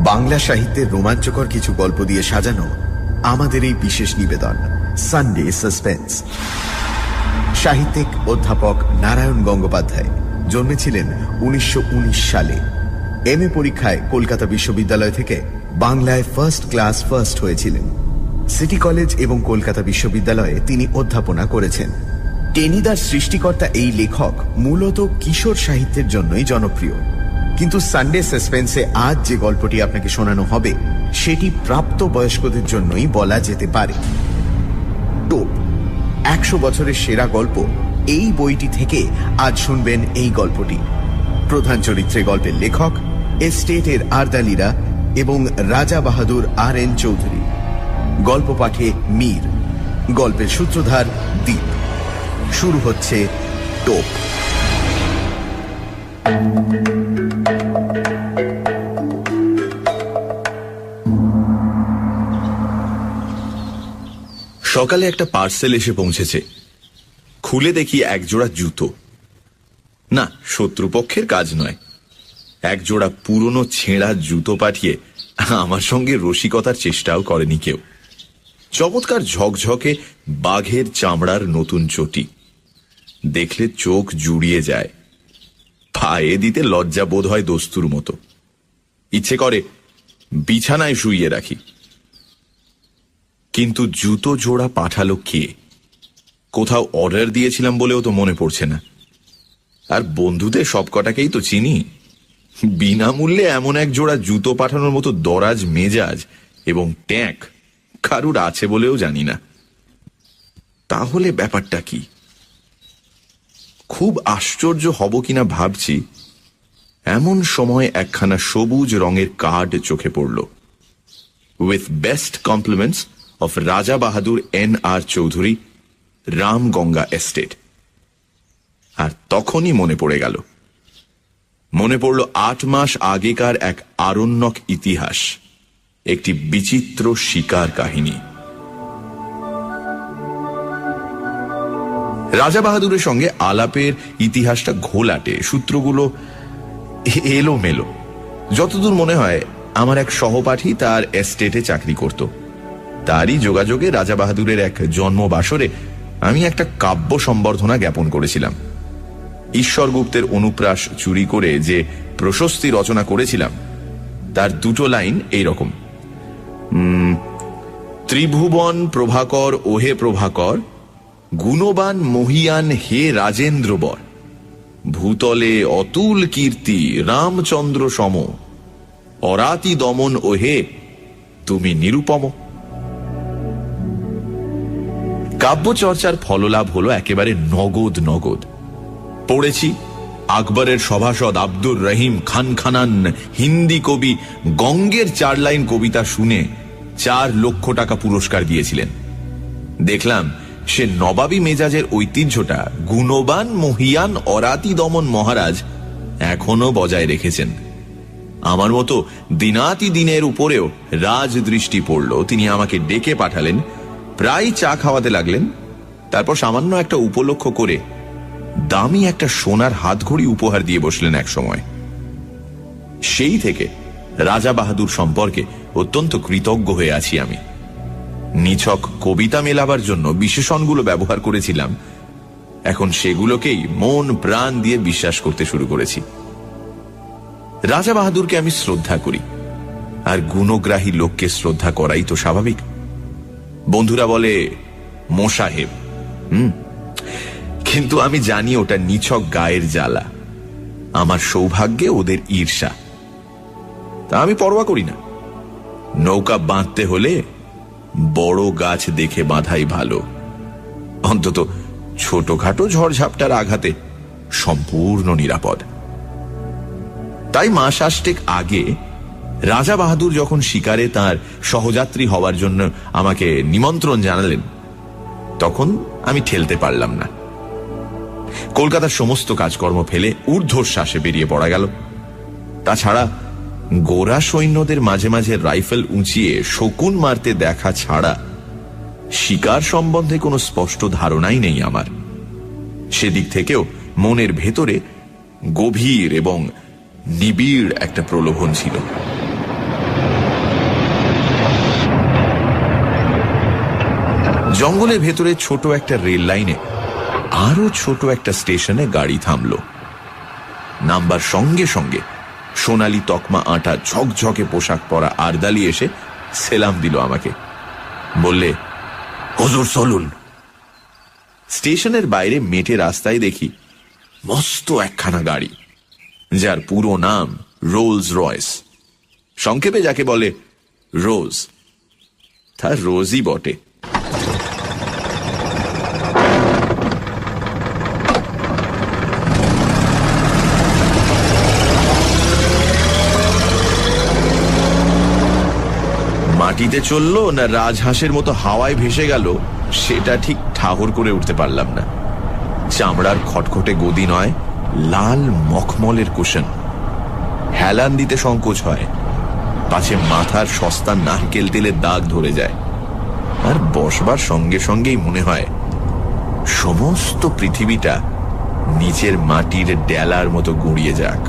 বাংলা সাহিত্যের রোমাঞ্চকর কিছু গল্প দিয়ে সাজানো আমাদের এই বিশেষ নিবেদন সানডে সাসপেন্স। সাহিত্যিক অধ্যাপক নারায়ণ গঙ্গোপাধ্যায় জন্মেছিলেন 1919 সালে। এমএ পরীক্ষায় কলকাতা বিশ্ববিদ্যালয় থেকে বাংলায় ফার্স্ট ক্লাস ফার্স্ট হয়েছিলেন। সিটি কলেজ এবং কলকাতা বিশ্ববিদ্যালয়ে তিনি অধ্যাপনা করেছেন। টেনিদার সৃষ্টিকর্তা এই লেখক মূলত কিশোর সাহিত্যের জন্যই জনপ্রিয়, কিন্তু সানডে সাসপেন্সে আজ যে গল্পটি আপনাকে শোনানো হবে সেটি প্রাপ্ত বয়স্কদের জন্যই বলা যেতে পারে। টোপ 100 বছরের সেরা গল্প, এই বইটি থেকে আজ শুনবেন এই গল্পটি। প্রধান চরিত্রে গল্পের লেখক এস্টেটের আরদালিরা এবং রাজা বাহাদুর আর.এন. চৌধুরী। গল্প পাঠে মীর, গল্পের সূত্রধার দ্বীপ। শুরু হচ্ছে টোপ। সকালে একটা পার্সেল এসে পৌঁছেছে। খুলে দেখি একজোড়া জুতো। না, শত্রুপক্ষের কাজ নয়। একজোড়া পুরনো ছেঁড়া জুতো পাঠিয়ে আমার সঙ্গে রসিকতার চেষ্টাও করেনি কেউ। চমৎকার ঝকঝকে বাঘের চামড়ার নতুন চটি, দেখলে চোখ জুড়িয়ে যায়। পায়ে দিতে লজ্জা বোধ হয় দস্তুর মতো। ইচ্ছে করে বিছানায় শুইয়ে রাখি। কিন্তু জুতো জোড়া পাঠালো কে? কোথাও অর্ডার দিয়েছিলাম বলেও তো মনে পড়ছে না। আর বন্ধুদের সবকটাকেই তো চিনি। বিনামূল্যে এমন এক জোড়া জুতো পাঠানোর মতো দরাজ মেজাজ এবং ট্যাঁক কারুর আছে বলেও জানি না। তাহলে ব্যাপারটা কি? খুব আশ্চর্য হব কিনা ভাবছি, এমন সময় একখানা সবুজ রঙের কার্ড চোখে পড়ল। উইথ বেস্ট কমপ্লিমেন্টস অফ রাজা বাহাদুর N.R. চৌধুরী, রামগঙ্গা এস্টেট। আর তখনই মনে পড়ে গেল। মনে পড়ল 8 মাস আগেকার এক আরণ্যক ইতিহাস, একটি বিচিত্র শিকার কাহিনী। রাজা বাহাদুরের সঙ্গে আলাপের ইতিহাসটা ঘোলাটে, সূত্রগুলো এলোমেলো। যতদূর মনে হয় আমার এক সহপাঠী তার এস্টেটে চাকরি করত। তারই যোগাযোগে রাজা বাহাদুরের এক জন্মবাসরে আমি একটা কাব্য সম্বর্ধনা জ্ঞাপন করেছিলাম। ঈশ্বরগুপ্তের অনুপ্রাস চুরি করে যে প্রশস্তি রচনা করেছিলাম তার 2 লাইন এইরকম: ত্রিভুবন প্রভাকর ওহে প্রভাকর, গুণবান মহিয়ান হে রাজেন্দ্রবর, ভূতলে অতুল কীর্তি রামচন্দ্র সম, অরাতি দমন ওহে তুমি নিরুপম। কাব্য চর্চার ফললাভ হলো একেবারে নগদ নগদ। পড়েছি আকবরের সভাসদ আব্দুর রহিম খান খানান হিন্দি কবি গঙ্গের 4 লাইন কবিতা শুনে 4 লক্ষ টাকা পুরস্কার দিয়েছিলেন। দেখলাম সে নবাবী মেজাজের ঐতিহ্যটা গুণবান মহিয়ান অরাতি দমন মহারাজ এখনো বজায় রেখেছেন। আমার মতো দিনাতি দিনের উপরেও রাজ দৃষ্টি পড়ল। তিনি আমাকে ডেকে পাঠালেন, প্রায় চা খাওয়াতে লাগলেন। তারপর সামান্য একটা উপলক্ষ করে দামি একটা সোনার হাতঘড়ি উপহার দিয়ে বসলেন এক সময়। সেই থেকে রাজা বাহাদুর সম্পর্কে অত্যন্ত কৃতজ্ঞ হয়ে আছি আমি। নিছক কবিতা মেলাবার জন্য বিশেষণগুলো ব্যবহার করেছিলাম, এখন সেগুলোকেই মন প্রাণ দিয়ে বিশ্বাস করতে শুরু করেছি। রাজা বাহাদুরকে আমি শ্রদ্ধা করি, আর গুণগ্রাহী লোককে শ্রদ্ধা করাই তো স্বাভাবিক। বন্ধুরা বলে মোসাহেব, কিন্তু আমি জানি ওটা নিছক গায়ের জ্বালা। আমার সৌভাগ্যে ওদের ঈর্ষা, তা আমি পরোয়া করি না। নৌকা বাঁধতে হলে বড় গাছ দেখে বাঁধাই ভালো, অন্তত ছোটখাটো ঝড়ঝাপটার আঘাতে সম্পূর্ণ নিরাপদ। তাই মাস 8 আগে রাজা বাহাদুর যখন শিকারে তার সহযাত্রী হওয়ার জন্য আমাকে নিমন্ত্রণ জানালেন, তখন আমি ঠেলতে পারলাম না। কলকাতার সমস্ত কাজকর্ম ফেলে ঊর্ধ্বশ্বাসে বেরিয়ে পড়া গেল। তাছাড়া গোরা সৈন্যদের মাঝে মাঝে রাইফেল উঁচিয়ে শকুন মারতে দেখা ছাড়া শিকার সম্বন্ধে কোনো স্পষ্ট ধারণাই নেই আমার। সেদিক থেকেও মনের ভেতরে গভীর এবং নিবিড় একটা প্রলোভন ছিল। জঙ্গলের ভেতরে ছোট একটা রেল লাইনে আরো ছোট একটা স্টেশনে গাড়ি থামল। নামবার সঙ্গে সঙ্গে সোনালি তকমা আঁটা ঝকঝকে পোশাক পরা আরদালি এসে সেলাম দিল আমাকে। বললে, হুজুর চলুন। স্টেশনের বাইরে মেটে রাস্তায় দেখি মস্ত একখানা গাড়ি, যার পুরো নাম রোলস রয়েস, সংক্ষেপে যাকে বলে রোজ। তার রোজই বটে। মাটিতে চললো না রাজহাঁসের মতো হাওয়ায় ভেসে গেল সেটা ঠিক ঠাহর করে উঠতে পারলাম না। চামড়ার খটখটে গদি নয়, লাল মখমলের কুশন। হেলান দিতে সংকোচ হয়, পাছে মাথার সস্তা নারকেল তেলের দাগ ধরে যায়। আর বসবার সঙ্গে সঙ্গেই মনে হয় সমস্ত পৃথিবীটা নিচের মাটির ডেলার মতো গড়িয়ে যাক,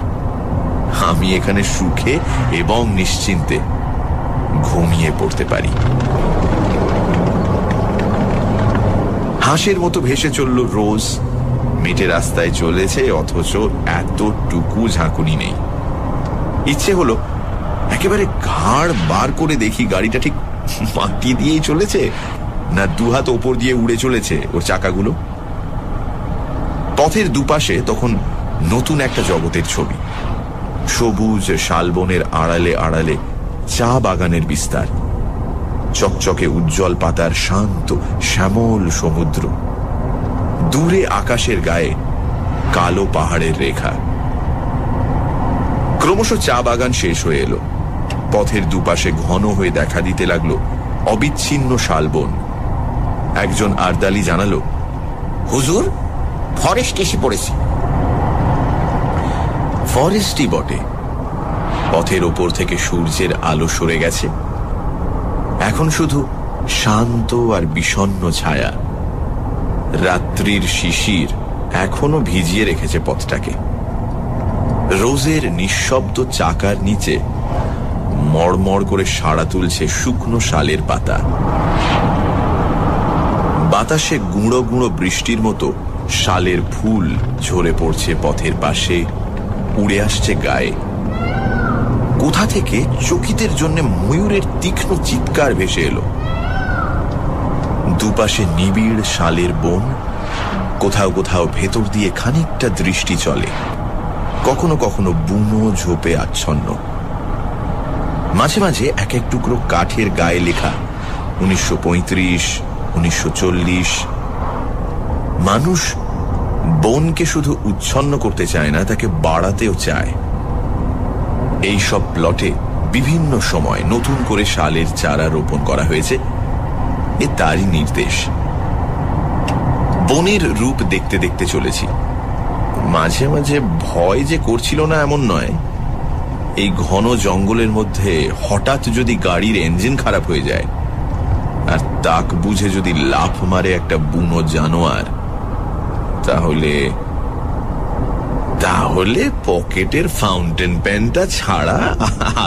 আমি এখানে সুখে এবং নিশ্চিন্তে ঘুমিয়ে পড়তে পারি। হাঁসের মতো ভেসে চলল রোজ। মেটে রাস্তায় চলেছে, অথচ এতটুকু ঝাঁকুনি নেই। ইচ্ছে হলো একেবারে ঘাড় বার করে দেখি গাড়িটা ঠিক মাটি দিয়েই চলেছে না দুহাত ওপর দিয়ে উড়ে চলেছে ওর চাকাগুলো। পথের দুপাশে তখন নতুন একটা জগতের ছবি। সবুজ শালবনের আড়ালে আড়ালে চা বাগানের বিস্তার, চকচকে উজ্জ্বল পাতার শান্ত শ্যামল সমুদ্র, দূরে আকাশের গায়ে কালো পাহাড়ের রেখা। ক্রমশ চা বাগান শেষ হয়ে এলো। পথের দুপাশে ঘন হয়ে দেখা দিতে লাগলো অবিচ্ছিন্ন শালবন। একজন আরদালি জানালো, হুজুর, ফরেস্ট এসে পড়েছি। ফরেস্টই বটে। পথের ওপর থেকে সূর্যের আলো সরে গেছে, এখন শুধু শান্ত আর বিষণ্ণ ছায়া। রাত্রির শিশির এখনো ভিজিয়ে রেখেছে পথটাকে। রোজের নিঃশব্দ চাকার নিচে মড়মড় করে সাড়া তুলছে শুকনো শালের পাতা। বাতাসে গুঁড়ো গুঁড়ো বৃষ্টির মতো শালের ফুল ঝরে পড়ছে পথের পাশে, উড়ে আসছে গায়ে। কোথা থেকে চকিতের জন্য ময়ূরের তীক্ষ্ণ চিৎকার ভেসে এলো। দুপাশে নিবিড় শালের বন, কোথাও কোথাও ভেতর দিয়ে খানিকটা দৃষ্টি চলে, কখনো কখনো বুনো ঝোপে আচ্ছন্ন। মাঝে মাঝে এক এক টুকরো কাঠের গায়ে লেখা 1935, 1940। মানুষ বনকে শুধু উচ্ছন্ন করতে চায় না, তাকে বাড়াতেও চায়। এই সব প্লটে বিভিন্ন সময় নতুন করে শালের চারা রোপণ করা হয়েছে, এ তারই নির্দেশ। বনের রূপ দেখতে দেখতে চলেছি। মাঝে মাঝে ভয় যে করছিল না এমন নয়। এই ঘন জঙ্গলের মধ্যে হঠাৎ যদি গাড়ির ইঞ্জিন খারাপ হয়ে যায় আর তাক বুঝে যদি লাফ মারে একটা বুনো জানোয়ার, তাহলে তাহলে পকেটের ফাউন্টেন পেনটা ছাড়া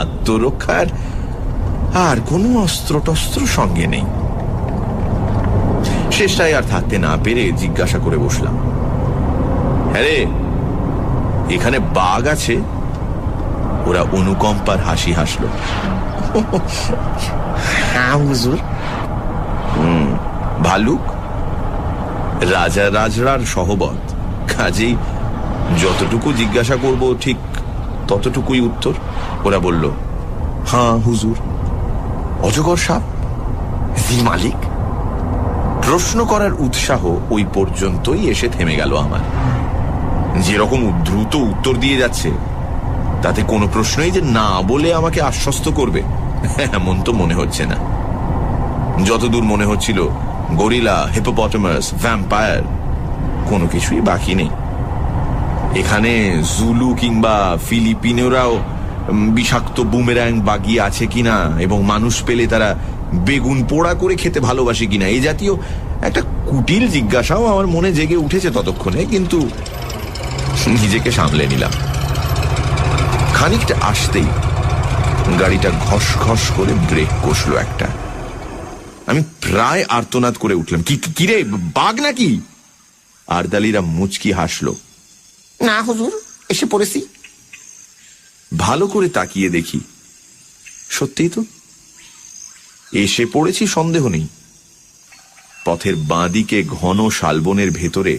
আত্মরক্ষার আর কোনো অস্ত্র টস্ত্র সঙ্গে নেই। শেষটায় আর থাকতে না পেরে জিজ্ঞাসা করে বসলাম, হ্যাঁ রে, এখানে বাঘ আছে? ওরা অনুকম্পার হাসি হাসলো। হ্যাঁ হুজুর। ভালুক? রাজা রাজরার সহবত, কাজেই যতটুকু জিজ্ঞাসা করব ঠিক ততটুকুই উত্তর। ওরা বলল, হ্যাঁ হুজুর। অজগর সাপ? জি মালিক। প্রশ্ন করার উৎসাহ ওই পর্যন্তই এসে থেমে গেল আমার। যেরকম দ্রুত উত্তর দিয়ে যাচ্ছে, তাতে কোনো প্রশ্নই যে না বলে আমাকে আশ্বস্ত করবে এমন তো মনে হচ্ছে না। যতদূর মনে হচ্ছিল গরিলা, হিপোপটেমাস, ভ্যাম্পায়ার কোনো কিছুই বাকি নেই। এখানে জুলু কিংবা ফিলিপিনোরাও বিষাক্ত বুমেরাং বাগিয়ে আছে কিনা এবং মানুষ পেলে তারা বেগুন পোড়া করে খেতে ভালোবাসে কিনা, এই জাতীয় একটা কুটিল জিজ্ঞাসাও আমার মনে জেগে উঠেছে ততক্ষণে, কিন্তু নিজেকে সামলে নিলাম। খানিকটা আসতেই গাড়িটা ঘস ঘস করে ব্রেক কষলো একটা। আমি প্রায় আর্তনাদ করে উঠলাম, কিরে বাঘ নাকি? আরদালিরা মুচকি হাসল। না হুজুর, এসে পড়েছি। ভালো করে তাকিয়ে দেখি, সত্যিই তো এসে পড়েছি, সন্দেহ নেই। পথের বাঁদিকে ঘন শালবনের ভেতরে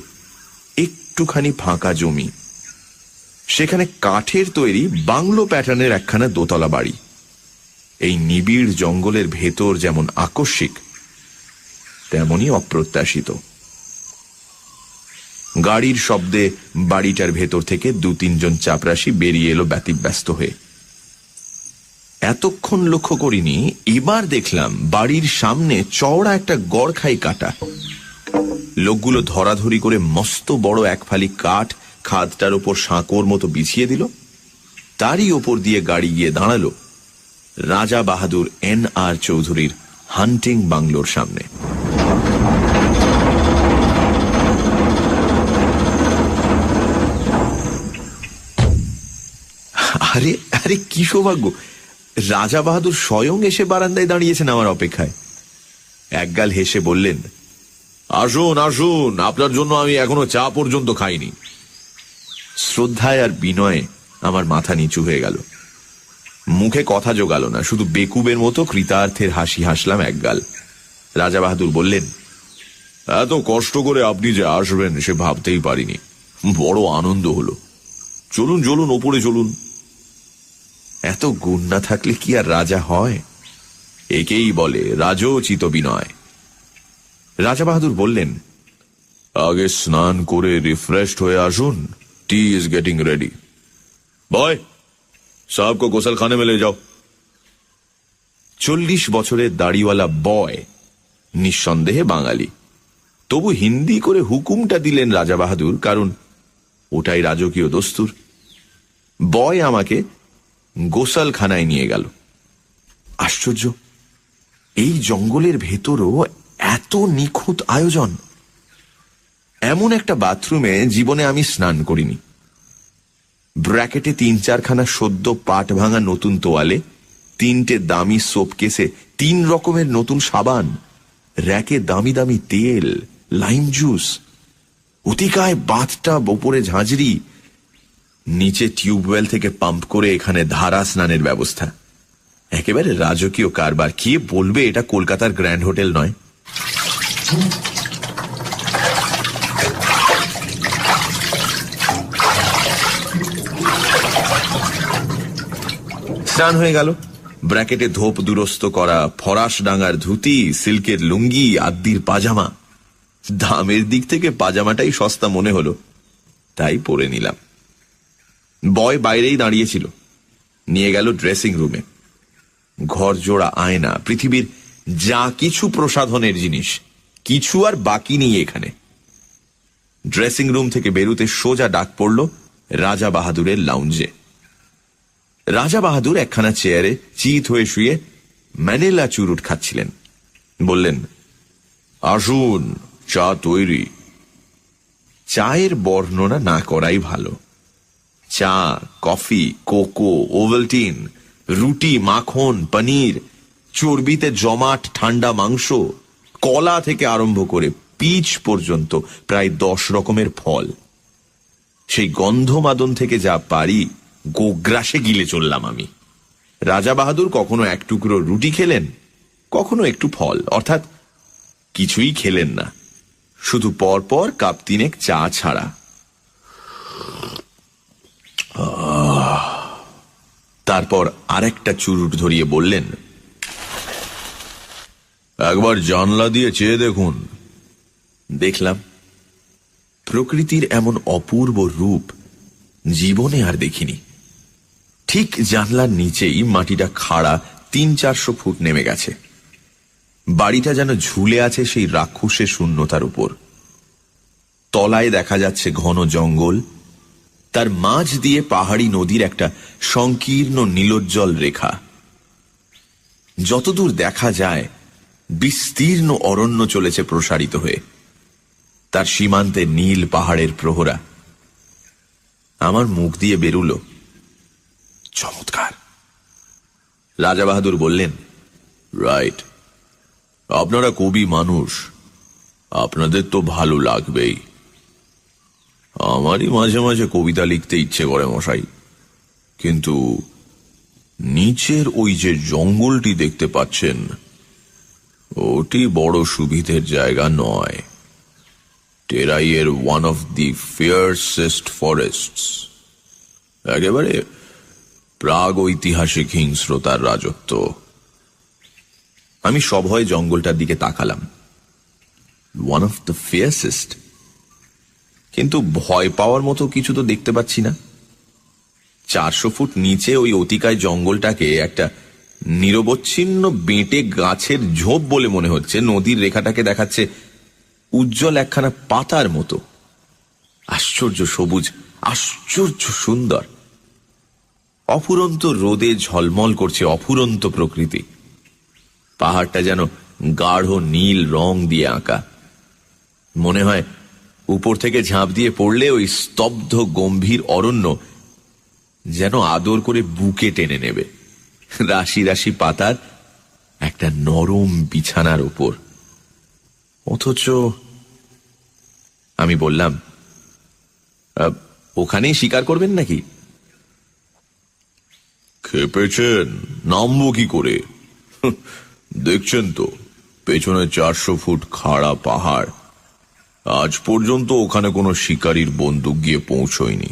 একটুখানি ফাঁকা জমি, সেখানে কাঠের তৈরি বাংলো প্যাটার্নের একখানা দোতলা বাড়ি। এই নিবিড় জঙ্গলের ভেতর যেমন আকস্মিক, তেমনি অপ্রত্যাশিত। গাড়ির শব্দে বাড়িটার ভেতর থেকে 2-3 জন চাপরাশি বেরিয়ে এলো ব্যতিব্যস্ত হয়ে। এতক্ষণ লক্ষ্য করিনি, এবার দেখলাম বাড়ির সামনে চওড়া একটা গড়খাই কাটা। লোকগুলো ধরাধরি করে মস্ত বড় এক ফালি কাঠ খাদটার ওপর সাঁকোর মতো বিছিয়ে দিল। তারই ওপর দিয়ে গাড়ি গিয়ে দাঁড়ালো রাজা বাহাদুর N.R. চৌধুরীর হান্টিং বাংলোর সামনে। আরে আরে কি সৌভাগ্য! রাজা বাহাদুর স্বয়ং এসে বারান্দায় দাঁড়িয়েছেন আমার অপেক্ষায়। একগাল হেসে বললেন, আসুন আসুন, আপনার জন্য আমি এখনো চা পর্যন্ত খাইনি। শ্রদ্ধায় আর বিনয়ে আমার মাথা নিচু হয়ে গেল। মুখে কথা জোগাল না, শুধু বেকুবের মতো কৃতার্থের হাসি হাসলাম একগাল। রাজা বাহাদুর বললেন, এত কষ্ট করে আপনি যে আসবেন সে ভাবতেই পারিনি, বড় আনন্দ হলো। চলুন চলুন, ওপরে চলুন। এত গুণ না থাকলে কি আর রাজা হয়? একেই বলে রাজোচিত বিনয়। রাজা বাহাদুর বললেন, আগে স্নান করে রিফ্রেশড হয়ে আসুন, টি ইজ গেটিং রেডি। বয়, সাহেব কো গোসলখানে में ले जाओ। 40 বছরের দাড়িওয়ালা বয়, নিঃসন্দেহে বাঙালি, তবু হিন্দি করে হুকুমটা দিলেন রাজা বাহাদুর, কারণ ওটাই রাজকীয় দস্তুর। বয় আমাকে গোসলখানায় নিয়ে গেল। আশ্চর্য, এই জঙ্গলের ভেতরও এত নিখুঁত আয়োজন। এমন একটা বাথরুমে জীবনে আমি স্নান করিনি। ব্র্যাকেটে 3-4 খানা সদ্য পাট ভাঙা নতুন তোয়ালে, 3টে দামি সোপ কেসে 3 রকমের নতুন সাবান, র্যাকে দামি দামি তেল, লাইম জুস, অতিকায় বাথটাব, ওপরে ঝাঁঝরি, নিচে টিউবওয়েল থেকে পাম্প করে এখানে ধারা স্নানের ব্যবস্থা। একেবারে রাজকীয় কারবার। কে বলবে এটা কলকাতার গ্র্যান্ড হোটেল নয়? স্নান হয়ে গেল। ব্র্যাকেটে ধোপ দুরস্ত করা ফরাস ডাঙার ধুতি, সিল্কের লুঙ্গি, আদ্দির পাজামা। দামের দিক থেকে পাজামাটাই সস্তা মনে হলো, তাই পরে নিলাম। বয় বাইরেই দাঁড়িয়েছিল, নিয়ে গেল ড্রেসিং রুমে। ঘর জোড়া আয়না, পৃথিবীর যা কিছু প্রসাধনের জিনিস, কিছু আর বাকি নেই এখানে। ড্রেসিং রুম থেকে বেরুতে সোজা ডাক পড়ল রাজা বাহাদুরের লাউঞ্জে। রাজা বাহাদুর একখানা চেয়ারে চিত হয়ে শুয়ে ম্যানিলা চুরুট খাচ্ছিলেন। বললেন, আসুন, চা তৈরি। চায়ের বর্ণনা না করাই ভালো। চা, কফি, কোকো, ওভালটিন, রুটি, মাখন, পনির, চর্বিতে জমাট ঠান্ডা মাংস, কলা থেকে আরম্ভ করে পিচ পর্যন্ত প্রায় 10 রকমের ফল। সেই গন্ধমাদন থেকে যা পারি গোগ্রাসে গিলে চললাম আমি। রাজা বাহাদুর কখনো 1 টুকরো রুটি খেলেন, কখনো একটু ফল, অর্থাৎ কিছুই খেলেন না, শুধু পরপর কাপ 3 চা ছাড়া। তারপর আরেকটা চুরুট ধরিয়ে বললেন, একবার জানলা দিয়ে চেয়ে দেখুন। দেখলাম। প্রকৃতির এমন অপূর্ব রূপ জীবনে আর দেখিনি। ঠিক জানলার নিচেই মাটিটা খাড়া 300-400 ফুট নেমে গেছে। বাড়িটা যেন ঝুলে আছে সেই রাক্ষসের শূন্যতার উপর। তলায় দেখা যাচ্ছে ঘন জঙ্গল, তার মাঝ দিয়ে পাহাড়ি নদীর একটা সংকীর্ণ নীলোজ্জ্বল রেখা। যতদূর দেখা যায় বিস্তীর্ণ অরণ্য চলেছে প্রসারিত হয়ে, তার সীমান্তে নীল পাহাড়ের প্রহরা। আমার মুখ দিয়ে বেরুল, চমৎকার। রাজা বাহাদুর বললেন, রাইট, আপনারা কবি মানুষ, আপনাদের তো ভালো লাগবেই। আমারই মাঝে মাঝে কবিতা লিখতে ইচ্ছে করে মশাই, কিন্তু নিচের ওই যে জঙ্গলটি দেখতে পাচ্ছেন, ওটি বড় সুবিধের জায়গা নয়। টেরাইয়ের ওয়ান অফ দি ফিয়ার্সেস্ট ফরেস্টস, একেবারে প্রাগ ঐতিহাসিক হিংস্রতার রাজত্ব। আমি সভয়ে জঙ্গলটার দিকে তাকালাম। ওয়ান অফ দ্য ফিয়ার্সেস্ট, কিন্তু ভয় পাওয়ার মতো কিছু তো দেখতে পাচ্ছি না। 400 ফুট নিচে ওই অতিকায় জঙ্গলটাকে একটা নিরবচ্ছিন্ন বেঁটে গাছের ঝোপ বলে মনে হচ্ছে। নদীর রেখাটাকে দেখাচ্ছে উজ্জ্বল একখানা পাতার মতো। আশ্চর্য সবুজ, আশ্চর্য সুন্দর। অফুরন্ত রোদে ঝলমল করছে অফুরন্ত প্রকৃতি। পাহাড়টা যেন গাঢ় নীল রং দিয়ে আঁকা। মনে হয় উপর থেকে ঝাঁপ দিয়ে পড়লে ওই স্তব্ধ গম্ভীর অরণ্য যেন আদর করে বুকে টেনে নেবে, রাশি রাশি পাতার একটা নরম বিছানার উপর। অথচ আমি বললাম, ওখানেই শিকার করবেন নাকি? খেপেছেন? নামবো কি করে? দেখছেন তো পেছনে 400 ফুট খাড়া পাহাড়। আজ পর্যন্ত ওখানে কোনো শিকারীর বন্দুক গিয়ে পৌঁছয়নি।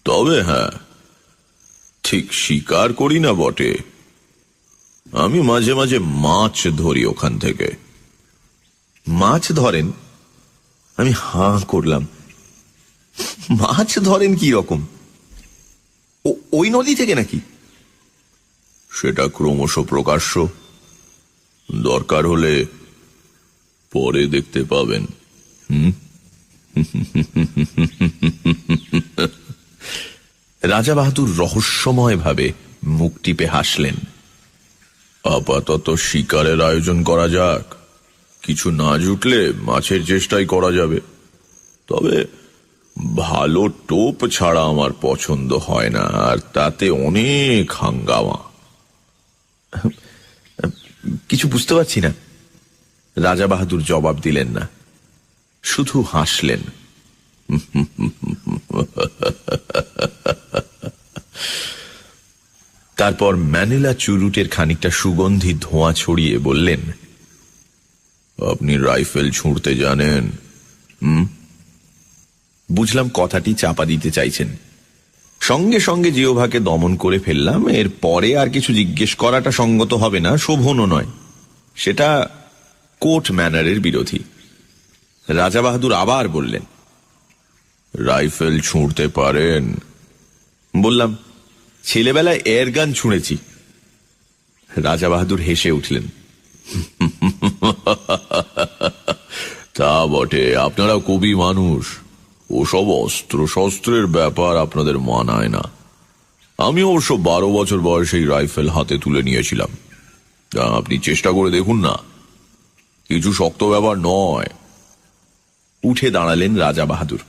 তবে হ্যাঁ, ঠিক শিকার করি না বটে, আমি মাঝে মাঝে মাছ ধরি ওখান থেকে। মাছ ধরেন? আমি হাঁ করলাম। মাছ ধরেন কি রকম? ওই নদী থেকে নাকি? সেটা ক্রমশ প্রকাশ্য, দরকার হলে পরে দেখতে পাবেন। রাজা বাহাদুর রহস্যময় ভাবে মুখ টিপে হাসলেন। আপাতত শিকারের আয়োজন করা যাক, কিছু না জুটলে মাছের চেষ্টাই করা যাবে। তবে ভালো টোপ ছাড়া আমার পছন্দ হয় না, আর তাতে অনেক হাঙ্গামা। কিছু বুঝতে পারছি না। রাজা বাহাদুর জবাব দিলেন না, শুধু হাসলেন। তারপর ম্যানিলা চুরুটের খানিকটা সুগন্ধি ধোঁয়া ছড়িয়ে বললেন, আপনি রাইফেল ছুঁড়তে জানেন? বুঝলাম কথাটি চাপা দিতে চাইছেন। সঙ্গে সঙ্গে জিহ্বাকে দমন করে ফেললাম। এর পরে আর কিছু জিজ্ঞেস করাটা সঙ্গত হবে না, শোভনও নয়। সেটা কোর্ট ম্যানারের বিরোধী। রাজা বাহাদুর আবার বললেন, রাইফেল ছুঁড়তে পারেন? বললাম, ছেলেবেলায় এয়ার গান ছুঁড়েছি। রাজা বাহাদুর হেসে উঠলেন। তা বটে, আপনারা কবি মানুষ, ওসব অস্ত্র শস্ত্রের ব্যাপার আপনাদের মানায় না। আমি অবশ্য 12 বছর বয়সে রাইফেল হাতে তুলে নিয়েছিলাম। আপনি চেষ্টা করে দেখুন না, কিছু শক্ত ব্যাপার নয়। উঠে দাঁড়ালেন রাজা বাহাদুর,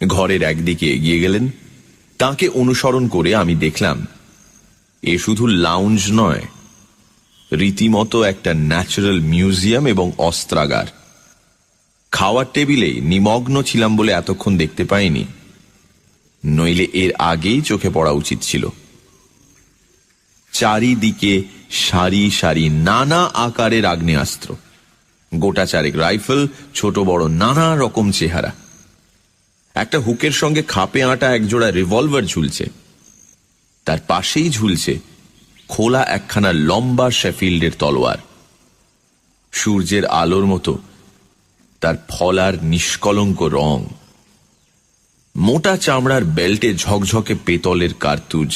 ঘরের একদিকে এগিয়ে গেলেন। তাকে অনুসরণ করে আমি দেখলাম এ শুধু লাউঞ্জ নয়, রীতিমতো একটা ন্যাচারাল মিউজিয়াম এবং অস্ত্রাগার। খাওয়ার টেবিলেই নিমগ্ন ছিলাম বলে এতক্ষণ দেখতে পাইনি, নইলে এর আগেই চোখে পড়া উচিত ছিল। চারিদিকে সারি সারি নানা আকারের আগ্নেয়াস্ত্র, গোটা চারেক রাইফেল, ছোট বড় নানা রকম চেহারা। একটা হুকের সঙ্গে খাপে আঁটা একজোড়া রিভলভার ঝুলছে। তার পাশেই ঝুলছে খোলা একখানা লম্বা শেফিল্ডের তলোয়ার। সূর্যের আলোর মতো তার ফলার নিষ্কলঙ্ক রং। মোটা চামড়ার বেল্টে ঝকঝকে পেতলের কার্তুজ,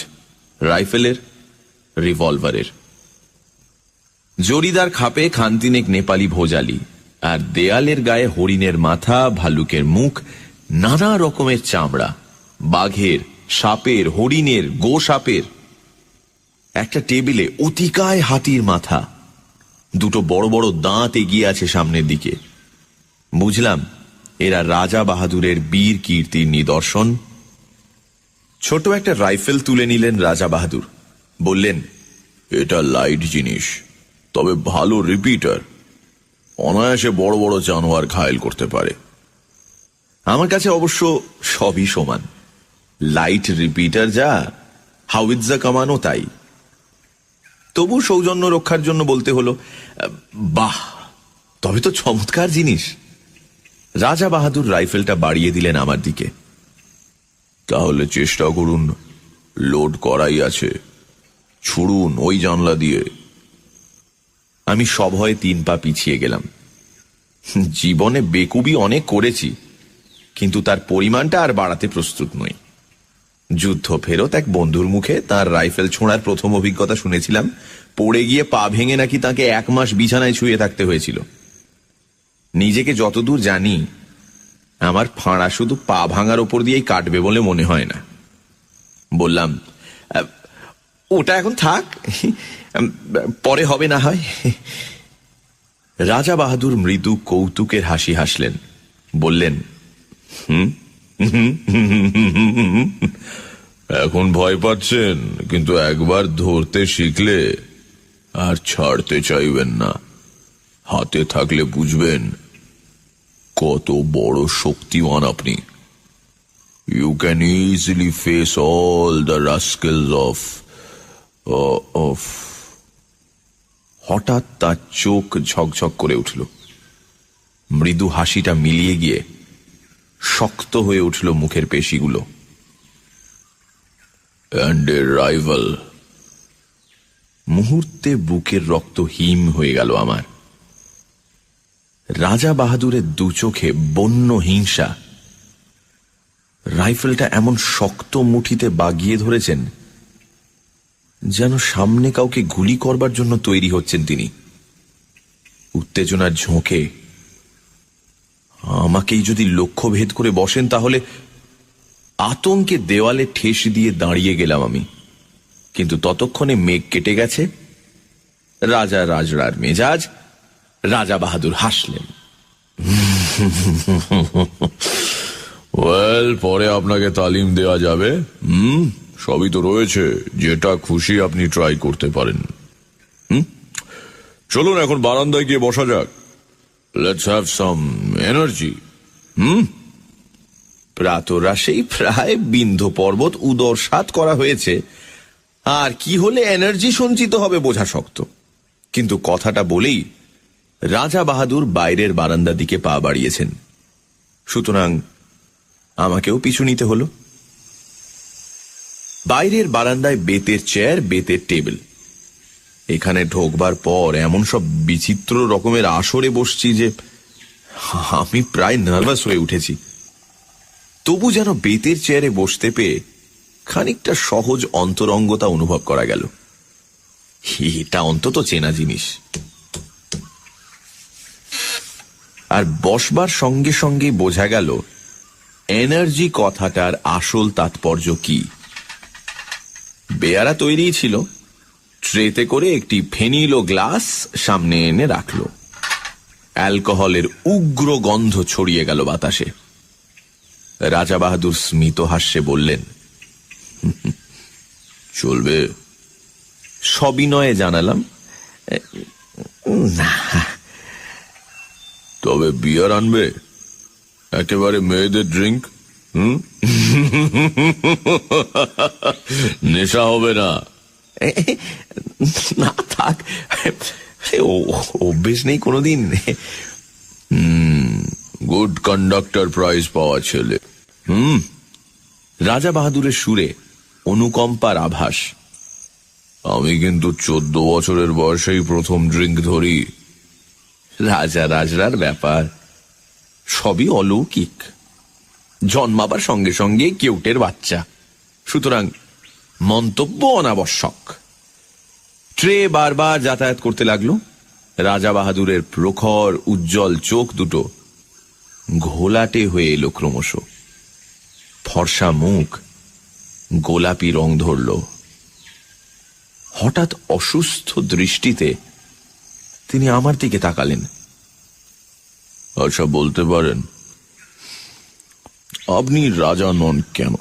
রাইফেলের, রিভলভারের। জরিদার খাপে খানতিনেক নেপালি ভোজালি, আর দেয়ালের গায়ে হরিণের মাথা, ভালুকের মুখ, নানা রকমের চামড়া, বাঘের, সাপের, হরিণের, গো সাপের। একটা টেবিলে অতিকায় হাতির মাথা, দুটো বড় বড় দাঁত এগিয়ে আছে সামনের দিকে। বুঝলাম এরা রাজা বাহাদুরের বীর কীর্তির নিদর্শন। ছোট একটা রাইফেল তুলে নিলেন রাজা বাহাদুর, বললেন, এটা লাইট জিনিস, তবে ভালো রিপিটার। অনায়াসে বড় বড় জানোয়ার ঘায়েল করতে পারে। আমার কাছে অবশ্য সবই সমান। লাইট রিপিটার যা, হাউইৎজা কামানো তাই। তবু সৌজন্য রক্ষার জন্য বলতে হলো, বাহ, তবে তো চমৎকার জিনিস। রাজা বাহাদুর রাইফেলটা বাড়িয়ে দিলেন আমার দিকে। তাহলে চেষ্টা করুন, লোড করাই আছে, ছুড়ুন ওই জানলা দিয়ে। আমি সভয়ে 3 পা পিছিয়ে গেলাম। জীবনে বেকুবি অনেক করেছি, কিন্তু তার পরিমাণটা আর বাড়াতে প্রস্তুত নই। যুদ্ধ ফেরত এক বন্ধুর মুখে তার রাইফেল ছোঁড়ার প্রথম অভিজ্ঞতা শুনেছিলাম। পড়ে গিয়ে পা ভেঙে নাকি তাকে 1 মাস বিছানায় শুয়ে থাকতে হয়েছিল। নিজেকে যতদূর জানি, আমার ফাঁড়া শুধু পা ভাঙার ওপর দিয়েই কাটবে বলে মনে হয় না। বললাম, ওটা এখন থাক, পরে হবে না হয়। রাজা বাহাদুর মৃদু কৌতুকের হাসি হাসলেন। বললেন, এখন ভয় পাচ্ছেন, কিন্তু একবার ধরতে শিখলে আর ছাড়তে চাইবেন না। হাতে থাকলে বুঝবেন কত বড় শক্তিমান আপনি। You can easily face all the rascals off. হঠাৎ তার চোখ ঝকঝক করে উঠল। মৃদু হাসিটা মিলিয়ে গিয়ে শক্ত হয়ে উঠল মুখের পেশিগুলো। And a rival. মুহূর্তে বুকের রক্ত হিম হয়ে গেল আমার। রাজা বাহাদুরের 2 চোখে বন্য হিংসা। রাইফেলটা এমন শক্ত মুঠিতে বাগিয়ে ধরেছেন যেন সামনে কাউকে গুলি করবার জন্য তৈরি হচ্ছেন তিনি। উত্তেজনার ঝোঁকে আমাকেই যদি লক্ষ্য ভেদ করে বসেন, তাহলে আতঙ্কে দেওয়ালে ঠেস দিয়ে দাঁড়িয়ে গেলাম আমি। কিন্তু ততক্ষণে মেঘ কেটে গেছে। রাজা রাজড়ার মেজাজ। রাজা বাহাদুর হাসলেন। ওয়েল, পরে আপনাকে তালিম দেওয়া যাবে। সবই তো রয়েছে, যেটা খুশি আপনি ট্রাই করতে পারেন। চলুন এখন বারান্দায় গিয়ে বসা যাক। Let's have some energy. প্রাতরাশেই প্রায় বিন্ধ্য পর্বত উদরসাৎ করা হয়েছে, আর কি হলে এনার্জি সঞ্চিত হবে বোঝা শক্ত। কিন্তু কথাটা বলেই রাজা বাহাদুর বাইরের বারান্দার দিকে পা বাড়িয়েছেন। সুতরাং আমাকেও পিছু নিতে হলো। বাইরের বারান্দায় বেতের চেয়ার, বেতের টেবিল। এখানে ঢোকবার পর এমন সব বিচিত্র রকমের আসরে বসছি যে আমি প্রায় নার্ভাস হয়ে উঠেছি। তবু যেন বেতের চেয়ারে বসতে পেয়ে খানিকটা সহজ অন্তরঙ্গতা অনুভব করা গেল। এটা অন্তত চেনা জিনিস। আর বসবার সঙ্গে সঙ্গে বোঝা গেল এনার্জি কথাটার আসল তাৎপর্য কি। বেয়ারা তৈরি ছিল। ট্রেতে করে একটি ফেনিল ও গ্লাস সামনে এনে রাখল। অ্যালকোহলের উগ্র গন্ধ ছড়িয়ে গেল বাতাসে। রাজা বাহাদুর স্মিত হাস্যে বললেন, চলবে? সবিনয়ে জানালাম, না। তবে বিয়ার আনবে? একেবারে মেয়েদের ড্রিঙ্ক। নেশা হবে না? না থাক, অভ্যেস নেই কোনোদিন। গুড কন্ডাক্টর প্রাইজ পাওয়া ছেলে। রাজা বাহাদুরের সুরে অনুকম্পার আভাস। আমি কিন্তু 14 বছরের বয়সেই প্রথম ড্রিঙ্ক ধরি। রাজা রাজরার ব্যাপার সবই অলৌকিক। জন্মাবার সঙ্গে সঙ্গে কেউটের বাচ্চা, সুতরাং মন্তব্য অনাবশ্যক। ট্রে বারবার যাতায়াত করতে লাগলো। রাজা বাহাদুরের প্রখর উজ্জ্বল চোখ দুটো ঘোলাটে হয়ে এলো ক্রমশ। ফর্সা মুখ গোলাপি রং ধরল। হঠাৎ অসুস্থ দৃষ্টিতে তিনি আমার দিকে তাকালেন। আচ্ছা, বলতে পারেন আপনি রাজা নন কেন?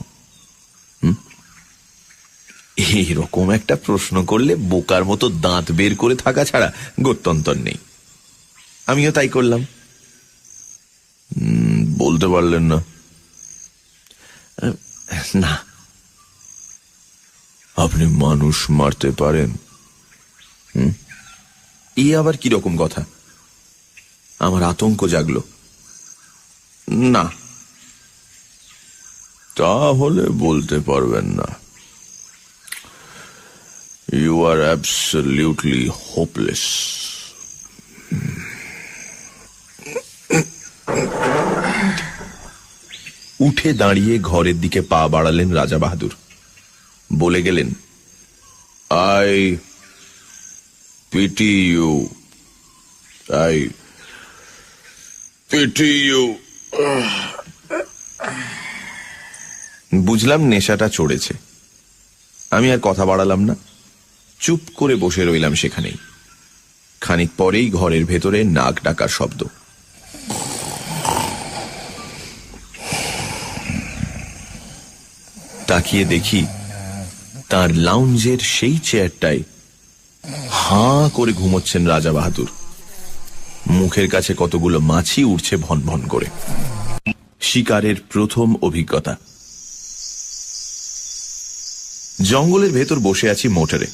এইরকম একটা প্রশ্ন করলে বোকার মতো দাঁত বের করে থাকা ছাড়া গত্যন্তর নেই। আমিও তাই করলাম। বলতে পারলেন না? না। আপনি মানুষ মারতে পারেন? এই আবার কিরকম কথা? আমার আতঙ্ক জাগলো। না। তাহলে বলতে পারবেন না। You are absolutely hopeless. উঠে দাঁড়িয়ে ঘরের দিকে পা বাড়ালেন রাজা বাহাদুর। বলে গেলেন, I pity you, I pity you. বুঝলাম নেশাটা চড়েছে। আমি আর কথা বাড়ালাম না, চুপ করে বসে রইলাম সেখানেই। খানিক পরেই ঘরের ভেতরে নাক ডাকার শব্দ। তাকিয়ে দেখি তার লাউঞ্জের সেই চেয়ারটায় হাঁ করে ঘুমোচ্ছেন রাজা বাহাদুর। মুখের কাছে কতগুলো মাছি উঠছে ভন ভন করে। শিকারের প্রথম অভিজ্ঞতা। জঙ্গলের ভেতর বসে আছি মোটরে।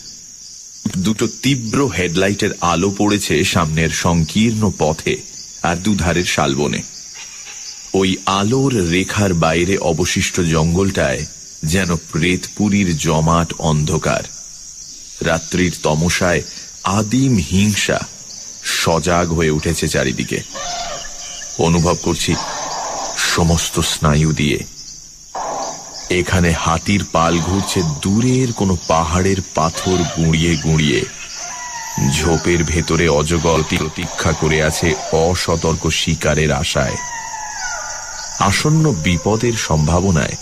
দুটো তীব্র হেডলাইটের আলো পড়েছে সামনের সংকীর্ণ পথে আর দুধারের শালবনে। ওই আলোর রেখার বাইরে অবশিষ্ট জঙ্গলটায় যেন প্রেতপুরীর জমাট অন্ধকার। রাত্রির তমসায় আদিম হিংসা সজাগ হয়ে উঠেছে চারিদিকে। অনুভব করছি সমস্ত স্নায়ু দিয়ে এখানে হাতির পাল ঘুরছে দূরের কোনো পাহাড়ের পাথর গুঁড়িয়ে গুঁড়িয়ে। ঝোপের ভেতরে অজগর প্রতীক্ষা করে আছে অসতর্ক শিকারের আশায়। আসন্ন বিপদের সম্ভাবনায়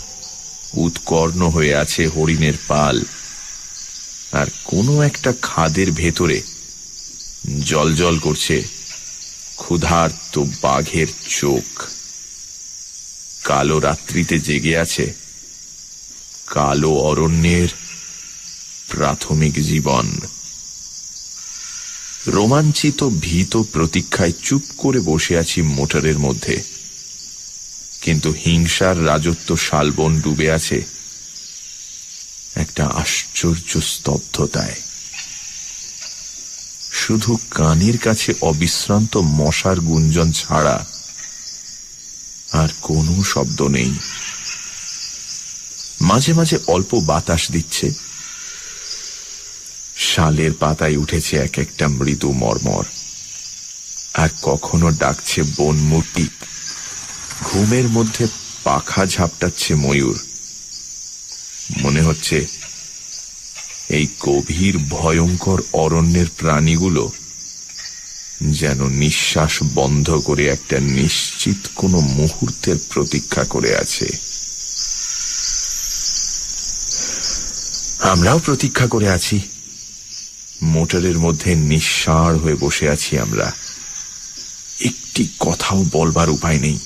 উৎকর্ণ হয়ে আছে হরিণের পাল। আর কোনো একটা খাদের ভেতরে জলজল করছে ক্ষুধার্ত বাঘের চোখ। কালো রাত্রিতে জেগে আছে কালো অরণ্যের প্রাথমিক জীবন। রোমাঞ্চিত ভীত প্রতীক্ষায় চুপ করে বসে আছি মোটরের মধ্যে। কিন্তু হিংসার রাজত্ব শালবন ডুবে আছে একটা আশ্চর্য স্তব্ধতায়। শুধু কানের কাছে অবিশ্রান্ত মশার গুঞ্জন ছাড়া আর কোনো শব্দ নেই। মাঝে মাঝে অল্প বাতাস দিচ্ছে। শালের পাতায় উঠেছে এক একটা মৃদু মর্মর। আর কখনো ডাকছে বনমূর্তি। ঘুমের মধ্যে পাখা ঝাপটাচ্ছে ময়ূর। মনে হচ্ছে এই গভীর ভয়ঙ্কর অরণ্যের প্রাণীগুলো যেন নিঃশ্বাস বন্ধ করে একটা নিশ্চিত কোনো মুহূর্তের প্রতীক্ষা করে আছে। আমরাও প্রতীক্ষা করে আছি। মোটরের মধ্যে নিঃসাড় হয়ে বসে আছি আমরা। একটি কথাও বলবার উপায় নেই।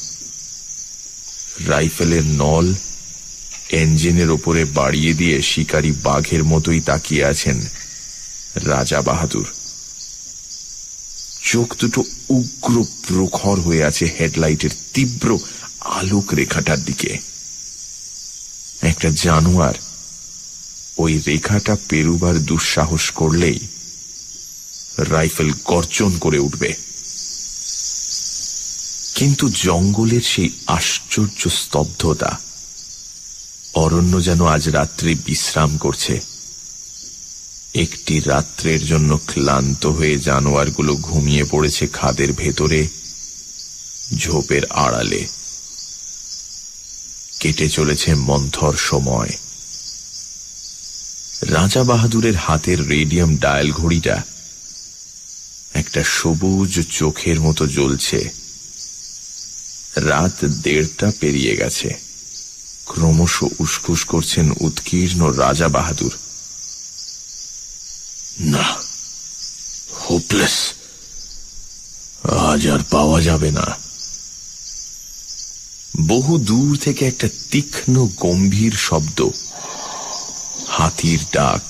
রাইফেলের নল ইঞ্জিনের ওপরে বাড়িয়ে দিয়ে শিকারী বাঘের মতোই তাকিয়ে আছেন রাজা বাহাদুর। চোখ দুটো উগ্র প্রখর হয়ে আছে হেডলাইটের তীব্র আলোক রেখাটার দিকে। একটা জানোয়ার ওই রেখাটা পেরুবার দুঃসাহস করলেই রাইফেল গর্জন করে উঠবে। কিন্তু জঙ্গলের সেই আশ্চর্য স্তব্ধতা। অরণ্য যেন আজ রাত্রে বিশ্রাম করছে। একটি রাত্রের জন্য ক্লান্ত হয়ে জানোয়ারগুলো ঘুমিয়ে পড়েছে খাদের ভেতরে, ঝোপের আড়ালে। কেটে চলেছে মন্থর সময়। রাজা বাহাদুরের হাতের রেডিয়াম ডায়াল ঘড়িটা একটা সবুজ চোখের মতো জ্বলছে। রাত 1:30 পেরিয়ে গেছে। ক্রমশ উসখুস করছেন উৎকীর্ণ রাজা বাহাদুর। না, হোপলেস। আজ আর পাওয়া যাবে না। বহু দূর থেকে একটা তীক্ষ্ণ গম্ভীর শব্দ হাতির ডাক,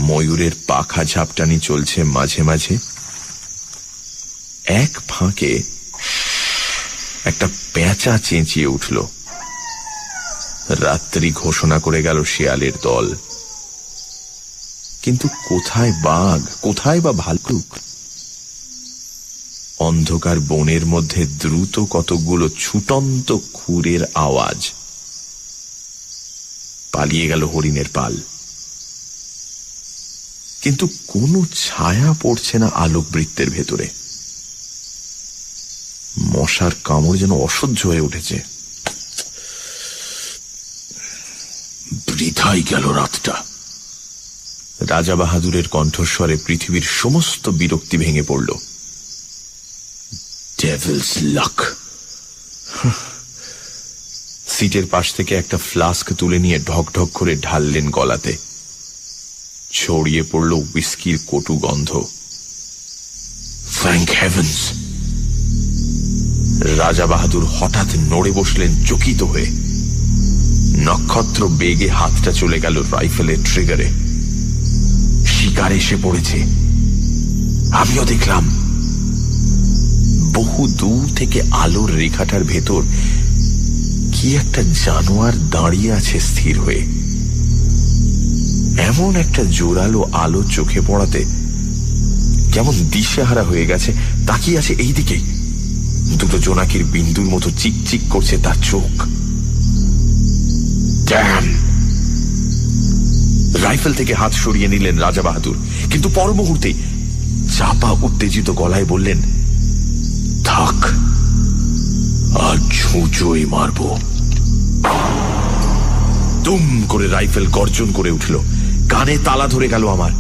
ময়ূরের পাখা ঝাপটানি চলছে মাঝে মাঝে। এক ফাঁকে একটা পেঁচা চেঁচিয়ে উঠল। রাত্রি ঘোষণা করে গেল শেয়ালের দল। কিন্তু কোথায় বাঘ, কোথায় বা ভাল্লুক? অন্ধকার বনের মধ্যে দ্রুত কতকগুলো ছুটন্ত খুরের আওয়াজ। পালিয়ে গেল হরিণের পাল। কিন্তু কোনো ছায়া পড়ছে না আলোকবৃত্তের ভেতরে। মশার কামড় যেন অসহ্য হয়ে উঠেছে। বৃথাই গেল রাতটা। রাজা বাহাদুরের কণ্ঠস্বরে পৃথিবীর সমস্ত বিরক্তি ভেঙে পড়ল। ডেভিলস লাক। সিটের পাশ থেকে একটা ফ্লাস্ক তুলে নিয়ে ঢক ঢক করে ঢাললেন গলাতে। ছড়িয়ে পড়ল উইস্কির কটু গন্ধ। Thank heavens! রাজা বাহাদুর হঠাৎ নড়ে বসলেন চকিত হয়ে। নক্ষত্র বেগে হাতটা চলে গেল রাইফেলের ট্রিগারে। শিকার এসে পড়েছে। আমিও দেখলাম বহু দূর থেকে আলোর রেখাটার ভেতর কি একটা জানোয়ার দাঁড়িয়ে আছে স্থির হয়ে। এমন একটা জোরালো আলো চোখে পড়াতে কেমন দিশেহারা হয়ে গেছে। তাকিয়ে আছে এই দিকে। দুটো জোনাকির বিন্দুর মতো চিকচিক করছে তার চোখ। ড্যাম! রাইফেল থেকে হাত সরিয়ে নিলেন রাজা বাহাদুর, কিন্তু পর মুহূর্তেই চাপা উত্তেজিত গলায় বললেন, থাক, আজ ঝুঁচোই মারব। দুম করে রাইফেল গর্জন করে উঠল। কানে তালা ধরে গেল আমার।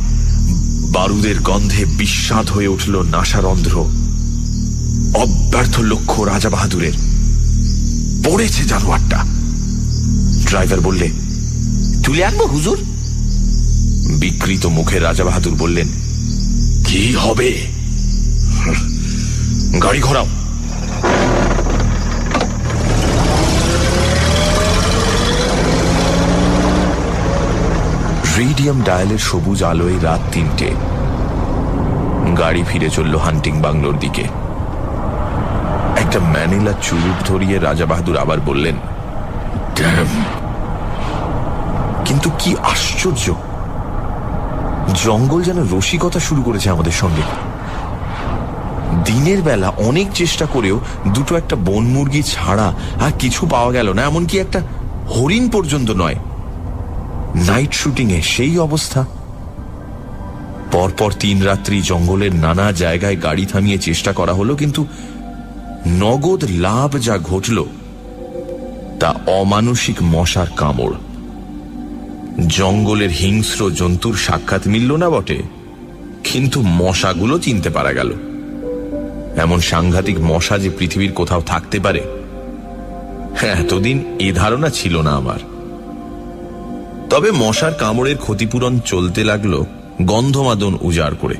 বারুদের গন্ধে বিস্বাদ হয়ে উঠল নাসারন্ধ্র। অব্যর্থ লক্ষ্য রাজা বাহাদুরের। পড়েছে জানোয়ারটা। ড্রাইভার বললে, তুলে আনবো হুজুর? বিকৃত মুখে রাজা বাহাদুর বললেন, কি হবে? গাড়ি ঘোরাও। রেডিয়াম ডায়ালের সবুজ আলোয় রাত 3টে। গাড়ি ফিরে চলল হান্টিং বাংলোর দিকে। একটা ম্যানিলা চুরুট ধরিয়ে রাজা বাহাদুর আবার বললেন, কিন্তু কি আশ্চর্য! জঙ্গল যেন রসিকতা শুরু করেছে আমাদের সঙ্গে। দিনের বেলা অনেক চেষ্টা করেও দুটো একটা বন মুরগি ছাড়া আর কিছু পাওয়া গেল না, এমনকি একটা হরিণ পর্যন্ত নয়। নাইট শুটিং এ সেই অবস্থা। পরপর 3 রাত্রি জঙ্গলের নানা জায়গায় গাড়ি থামিয়ে চেষ্টা করা হলো, কিন্তু নগদ লাভ যা ঘটল তা অমানসিক মশার কামড়। জঙ্গলের হিংস্র জন্তুর সাক্ষাৎ মিলল না বটে, কিন্তু মশাগুলো চিনতে পারা গেল। এমন সাংঘাতিক মশা যে পৃথিবীর কোথাও থাকতে পারে, এতদিন এ ধারণা ছিল না আমার। তবে মশার কামড়ের ক্ষতিপূরণ চলতে লাগলো গন্ধমাদন উজাড় করে।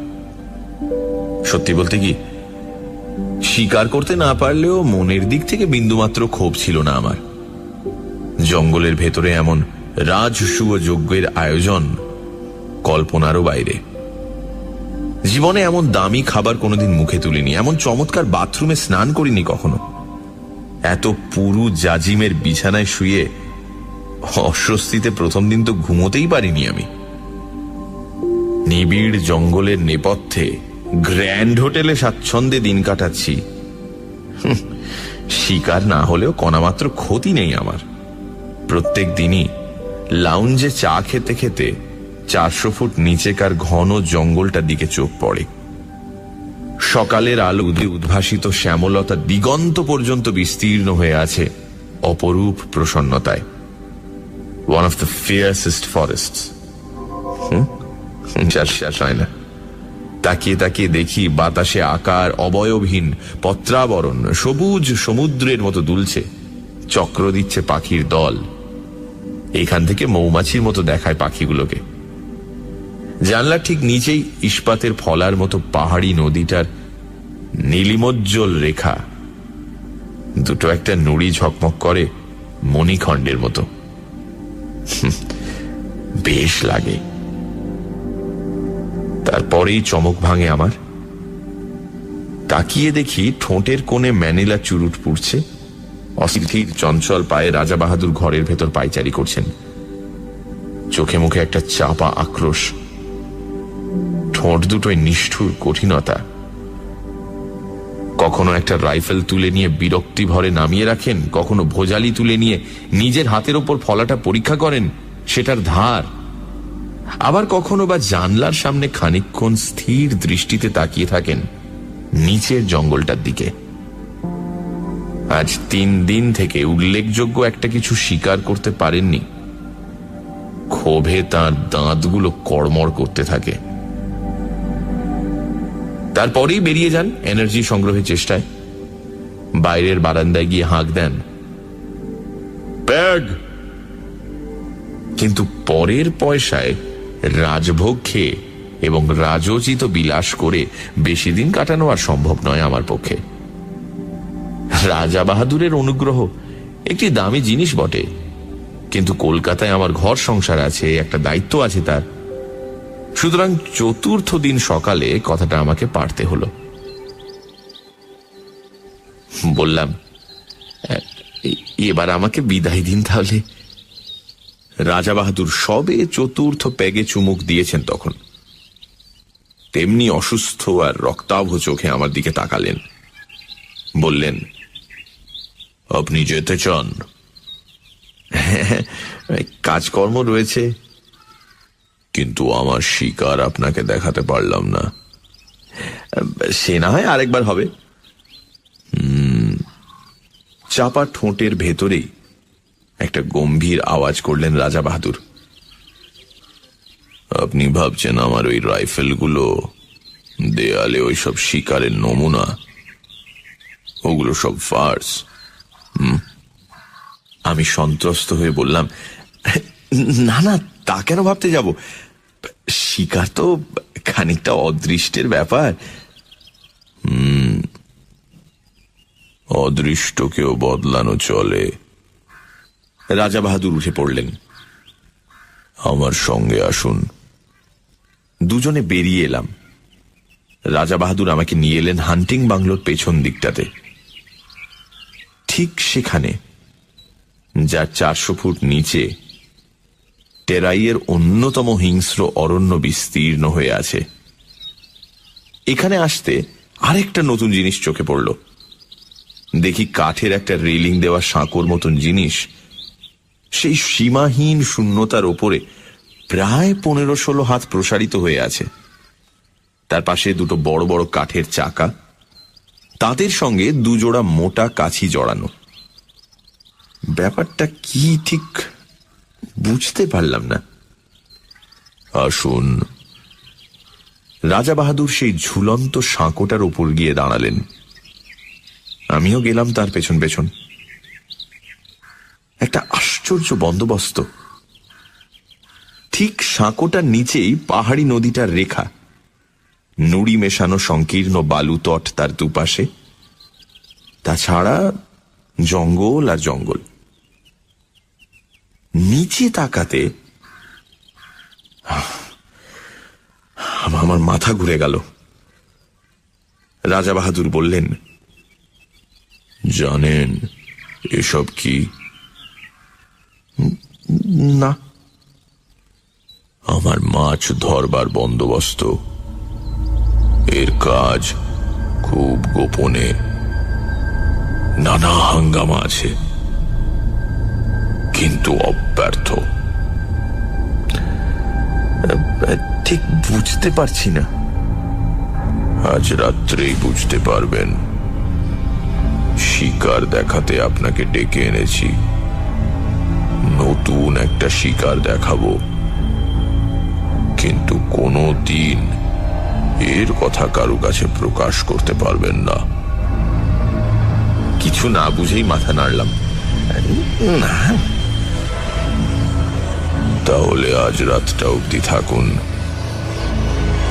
সত্যি বলতে কি, শিকার করতে না পারলেও মনের দিক থেকে বিন্দুমাত্র ক্ষোভ ছিল না আমার। জঙ্গলের ভেতরে এমন রাজসূয় যজ্ঞের আয়োজন কল্পনারও বাইরে। জীবনে এমন দামি খাবার কোনোদিন মুখে তুলিনি, এমন চমৎকার বাথরুমে স্নান করিনি কখনো। এত পুরু জাজিমের বিছানায় শুয়ে অস্বস্তিতে প্রথম দিন তো ঘুমোতেই পারিনি আমি। নিবিড় জঙ্গলের নেপথ্যে গ্র্যান্ড হোটেলে স্বাচ্ছন্দ্যে দিন কাটাচ্ছি। শিকার না হলেও কণামাত্র ক্ষতি নেই আমার। প্রত্যেক দিনই লাউঞ্জে চা খেতে খেতে 400 ফুট নিচেকার ঘন জঙ্গলটার দিকে চোখ পড়ে। সকালের আলো উদ্ভাসিত শ্যামলতা দিগন্ত পর্যন্ত বিস্তীর্ণ হয়ে আছে অপরূপ প্রসন্নতায়। One of the fiercest forests. শেষ হয় না। তাকিয়ে তাকিয়ে দেখি বাতাসে আকার অবয়বহীন পত্রাবরণ সবুজ সমুদ্রের মতো দুলছে, চক্র দিচ্ছে পাখির দল। এখান থেকে মৌমাছির মতো দেখায় পাখিগুলোকে। জানলার ঠিক নিচেই ইস্পাতের ফলার মতো পাহাড়ি নদীটার নীলিমোজ্জ্বল রেখা দুটো একটা নুড়ি ঝকমক করে মণিখণ্ডের মতো। বেশ লাগে। তারপরেই চমক ভাঙে আমার। তাকিয়ে দেখি ঠোঁটের কোণে ম্যানিলা চুরুট পুড়ছে। অস্থির চঞ্চল পায়ে রাজা বাহাদুর ঘরের ভেতর পায়চারি করছেন। চোখে মুখে একটা চাপা আক্রোশ, ঠোঁট দুটোয় নিষ্ঠুর কঠিনতা। কখনো একটা রাইফেল তুলে নিয়ে বিরক্তি ভরে নামিয়ে রাখেন, কখনো ভোজালি তুলে নিয়ে নিজের হাতের ওপর ফলাটা পরীক্ষা করেন, সেটার ধার। আবার কখনো বা জানলার সামনে খানিকক্ষণ স্থির দৃষ্টিতে তাকিয়ে থাকেন নিচের জঙ্গলটার দিকে। আজ 3 দিন থেকে উল্লেখযোগ্য একটা কিছু স্বীকার করতে পারেননি। ক্ষোভে তার দাঁতগুলো কড়মড় করতে থাকে। তারপরেই বেরিয়ে যান এনার্জি সংগ্রহের চেষ্টায়। বাইরের বারান্দায় গিয়ে হাঁক দেন, ব্যাগ। কিন্তু পরের পয়সায় রাজভোগ খেয়ে এবং রাজোচিত বিলাস করে বেশি দিন কাটানো আর সম্ভব নয় আমার পক্ষে। রাজা বাহাদুরের অনুগ্রহ একটি দামি জিনিস বটে, কিন্তু কলকাতায় আমার ঘর সংসার আছে, একটা দায়িত্ব আছে তার। সুতরাং 4র্থ দিন সকালে কথাটা আমাকে পারতে হলো। বললাম, এবার আমাকে বিদায় দিন তাহলে। রাজা বাহাদুর সবে 4র্থ পেগে চুমুক দিয়েছেন তখন। তেমনি অসুস্থ আর রক্তাভ চোখে আমার দিকে তাকালেন। বললেন, আপনি যেতে চান? কাজকর্ম রয়েছে, কিন্তু আমার শিকার আপনাকে দেখাতে পারলাম না। সে না হয় আরেকবার হবে। চাপা ঠোঁটের ভেতরেই একটা গম্ভীর আওয়াজ করলেন রাজা বাহাদুর, আপনি ভাবছেন আমার ওই রাইফেলগুলো দেয়ালে ওইসব শিকারের নমুনা? ওগুলো সব ফার্স। আমি সন্ত্রস্ত হয়ে বললাম, না না, তা কেন ভাবতে যাব? শিকার তো খানিকটা অদৃষ্টের ব্যাপার। অদৃষ্টকেও বদলানো চলে। রাজা বাহাদুর উঠে পড়লেন। আমার সঙ্গে আসুন। দুজনে বেরিয়ে এলাম। রাজা বাহাদুর আমাকে নিয়ে এলেন হান্টিং বাংলোর পেছন দিকটাতে। ঠিক সেখানে, যার 400 ফুট নিচে টেরাইয়ের অন্যতম হিংস্র অরণ্য বিস্তীর্ণ হয়ে আছে। এখানে আসতে আরেকটা নতুন জিনিস চোখে পড়ল। দেখি কাঠের একটা রেলিং দেওয়া সাঁকোর মতন জিনিস সেই সীমাহীন শূন্যতার ওপরে প্রায় 15-16 হাত প্রসারিত হয়ে আছে। তার পাশে 2 বড় বড় কাঠের চাকা, তাদের সঙ্গে 2 জোড়া মোটা কাছি জড়ানো। ব্যাপারটা কি ঠিক বুঝতে পারলাম না। আসুন। রাজা বাহাদুর সেই ঝুলন্ত সাঁকোটার উপর গিয়ে দাঁড়ালেন। আমিও গেলাম তার পেছন পেছন। একটা আশ্চর্য বন্দোবস্ত। ঠিক সাঁকোটার নিচেই পাহাড়ি নদীটার রেখা, নুড়ি মেশানো সংকীর্ণ বালু তট তার দুপাশে। তাছাড়া জঙ্গল আর জঙ্গল। নিচে তাকাতে আমার মাথা ঘুরে গেল। রাজা বাহাদুর বললেন, জানেন এসব কি? না। আমার মাছ ধরবার বন্দোবস্ত। এর কাজ খুব গোপনে, নানা হাঙ্গামা আছে, কিন্তু অব্যর্থ। ঠিক বুঝতে পারছি না। আজ রাত্রেই বুঝতে পারবেন। শিকার দেখাতে আপনাকে ডেকে এনেছি। নতুন একটা শিকার দেখাবো, কিন্তু কোনো দিন এর কথা কারো কাছে প্রকাশ করতে পারবেন না। কিছু না বুঝেই মাথা নাড়লাম। না। তাহলে আজ রাতটা অবধি থাকুন,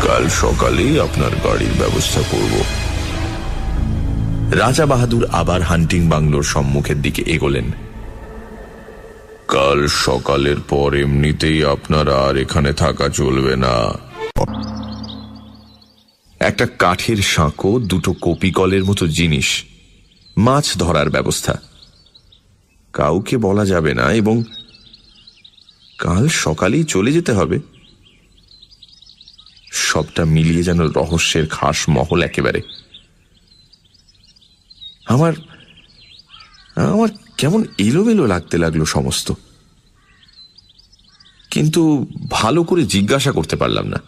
কাল সকালেই আপনার গাড়ির ব্যবস্থা করব। রাজা বাহাদুর আবার হান্টিং বাংলোর সম্মুখের দিকে এগোলেন। কাল সকালের পর এমনিতেই আপনার আর এখানে থাকা চলবে না। একটা কাঠের সাঁকো, দুটো কপিকলের মতো জিনিস, মাছ ধরার ব্যবস্থা, কাউকে বলা যাবে না, এবং কাল সকালেই চলে যেতে হবে। সবটা মিলিয়ে যেন রহস্যের খাস মহল একেবারে। আমার কেমন এলোমেলো লাগতে লাগলো সমস্ত, কিন্তু ভালো করে জিজ্ঞাসা করতে পারলাম না।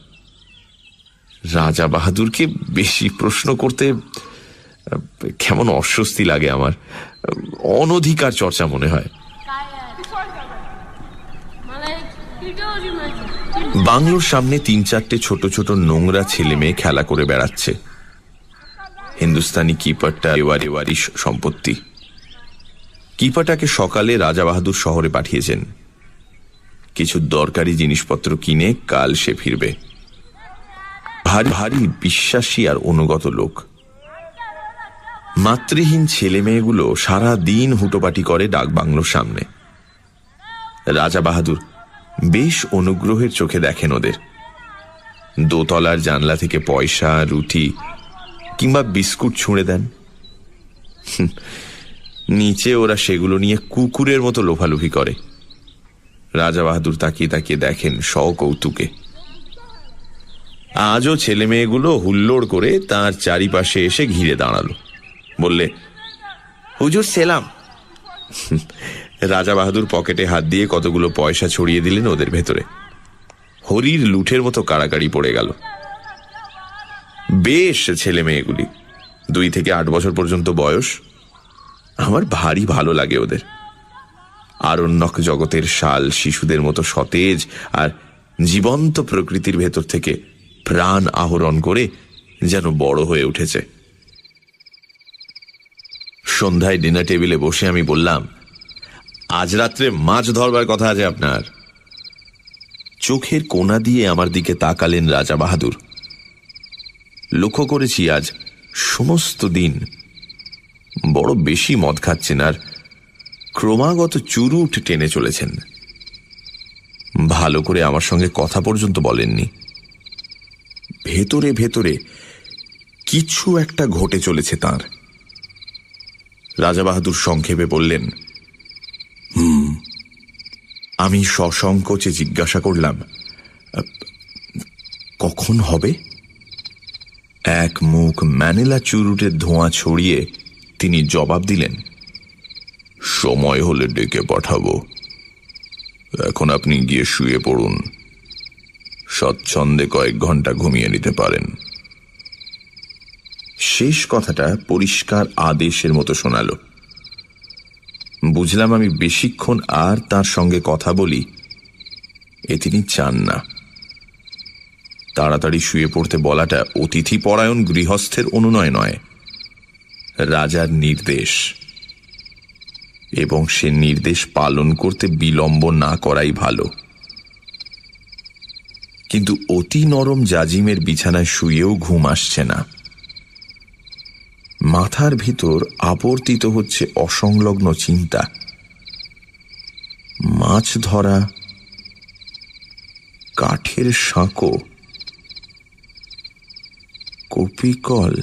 রাজা বাহাদুরকে বেশি প্রশ্ন করতে কেমন অস্বস্তি লাগে আমার, অনধিকার চর্চা মনে হয়। বাংলোর সামনে 3-4টে ছোট ছোট নোংরা ছেলে মেয়ে খেলা করে বেড়াচ্ছে। হিন্দুস্তানি কিপারটা এওয়ারি সম্পত্তি। কিপারটাকে সকালে রাজা বাহাদুর শহরে পাঠিয়েছেন, কিছু দরকারি জিনিসপত্র কিনে কাল সে ফিরবে। ভারী ভারী বিশ্বাসী আর অনুগত লোক। মাতৃহীন ছেলে মেয়েগুলো সারা দিন হুটোপাটি করে ডাকবাংলোর সামনে। রাজা বাহাদুর বেশ অনুগ্রহের চোখে দেখেন ওদের। দোতলার জানলা থেকে পয়সা, রুটি কিংবা বিস্কুট ছুঁড়ে দেন। নিচে ওরা সেগুলো নিয়ে কুকুরের মতো লোফালুফি করে। রাজা বাহাদুর তাকিয়ে তাকিয়ে দেখেন সকৌতুকে। আজও ছেলে মেয়েগুলো হুল্লোড় করে তার চারিপাশে এসে ঘিরে দাঁড়ালো। বললে, হুজুর সেলাম। রাজা বাহাদুর পকেটে হাত দিয়ে কতগুলো পয়সা ছড়িয়ে দিলেন ওদের ভেতরে। হরির লুঠের মতো কাড়াকাড়ি পড়ে গেল। বেশ ছেলে মেয়েগুলি, 2 থেকে 8 বছর পর্যন্ত বয়স। আমার ভারী ভালো লাগে ওদের। আরণ্যক জগতের শাল শিশুদের মতো সতেজ আর জীবন্ত প্রকৃতির ভেতর থেকে প্রাণ আহরণ করে যেন বড় হয়ে উঠেছে। সন্ধ্যায় ডিনার টেবিলে বসে আমি বললাম, আজ রাত্রে মাছ ধরবার কথা আছে আপনার। চোখের কোণা দিয়ে আমার দিকে তাকালেন রাজা বাহাদুর। লক্ষ্য করেছি আজ সমস্ত দিন বড় বেশি মদ খাচ্ছেন আর ক্রমাগত চুরুট টেনে চলেছেন। ভালো করে আমার সঙ্গে কথা পর্যন্ত বলেননি। ভেতরে ভেতরে কিছু একটা ঘটে চলেছে তাঁর। রাজা বাহাদুর সংক্ষেপে বললেন, আমি সসংকোচে জিজ্ঞাসা করলাম, কখন হবে? এক মুখ ম্যানিলা চুরুটের ধোঁয়া ছড়িয়ে তিনি জবাব দিলেন, সময় হলে ডেকে পাঠাবো। এখন আপনি গিয়ে শুয়ে পড়ুন, স্বচ্ছন্দে কয়েক ঘন্টা ঘুমিয়ে নিতে পারেন। শেষ কথাটা পরিষ্কার আদেশের মতো শোনালো। বুঝলাম আমি বেশিক্ষণ আর তার সঙ্গে কথা বলি এ তিনি চান না। তাড়াতাড়ি শুয়ে পড়তে বলাটা অতিথি পরায়ণ গৃহস্থের অনুনয় নয়, রাজার নির্দেশ, এবং সে নির্দেশ পালন করতে বিলম্ব না করাই ভালো। কিন্তু অতি নরম জাজিমের বিছানায় শুয়েও ঘুম আসছে না। মাথার ভিতর আবর্তিত হচ্ছে অসংলগ্ন চিন্তা। মাছ ধরা, কাঠের সাঁকো, কপিকল,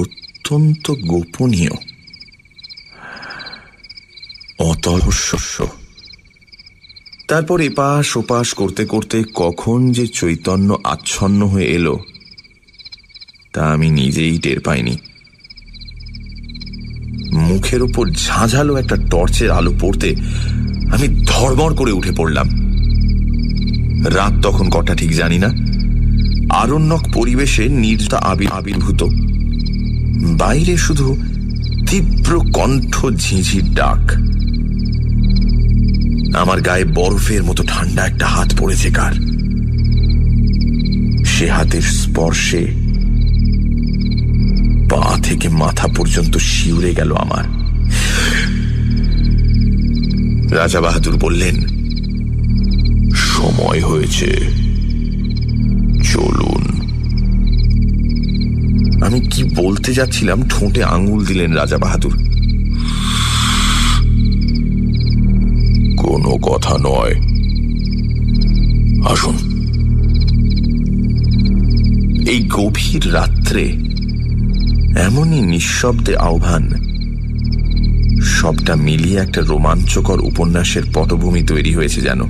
অত্যন্ত গোপনীয়, অতলস্য। তারপর এপাশ ওপাশ করতে করতে কখন যে চৈতন্য আচ্ছন্ন হয়ে এলো তা আমি নিজেই টের পাইনি। মুখের উপর ঝাঁঝালো একটা টর্চের আলো পড়তে আমি ধড়মড় করে উঠে পড়লাম। রাত তখন কটা ঠিক জানি না। আরণ্যক পরিবেশে নির্জনতা আবির্ভূত। বাইরে শুধু তীব্র কণ্ঠ ঝিঁঝির ডাক। আমার গায়ে বরফের মতো ঠান্ডা একটা হাত পড়েছে কার। সে হাতের স্পর্শে পা থেকে মাথা পর্যন্ত শিউরে গেল আমার। রাজা বাহাদুর বললেন, সময় হয়েছে, চলুন। আমি কি বলতে যাচ্ছিলাম, ঠোঁটে আঙুল দিলেন রাজা বাহাদুর। কথা নয়। আসুন। এই গভীর রাত্রে এমনই নিঃশব্দে আহ্বান, সবটা মিলিয়ে একটা রোমাঞ্চকর উপন্যাসের পটভূমি তৈরি হয়েছে যেন।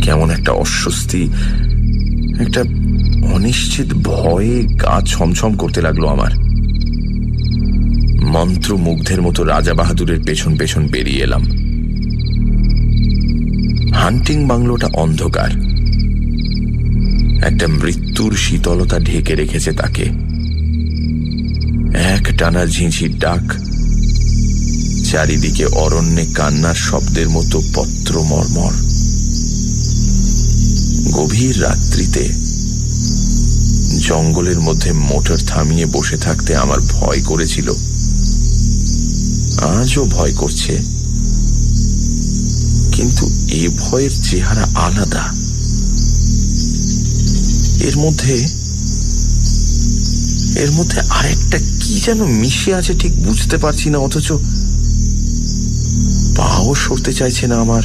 কেমন একটা অস্বস্তি, একটা অনিশ্চিত ভয়ে গা ছমছম করতে লাগলো আমার। মন্ত্রমুগ্ধের মতো রাজা বাহাদুরের পেছন পেছন বেরিয়ে এলাম। হান্টিং বাংলোটা অন্ধকার, একটা মৃত্যুর শীতলতা ঢেকে রেখেছে তাকে। এক টানা ঝিঁঝির ডাক, চারিদিকে অরণ্যে কান্নার শব্দের মতো পত্র মর্মর। গভীর রাত্রিতে জঙ্গলের মধ্যে মোটর থামিয়ে বসে থাকতে আমার ভয় করেছিল, আজও ভয় করছে, কিন্তু এ ভয়ের চেহারা আলাদা। এর মধ্যে আরেকটা কি যেন মিশে আছে, ঠিক বুঝতে পারছি না, অথচ পাও সরতে চাইছে না আমার।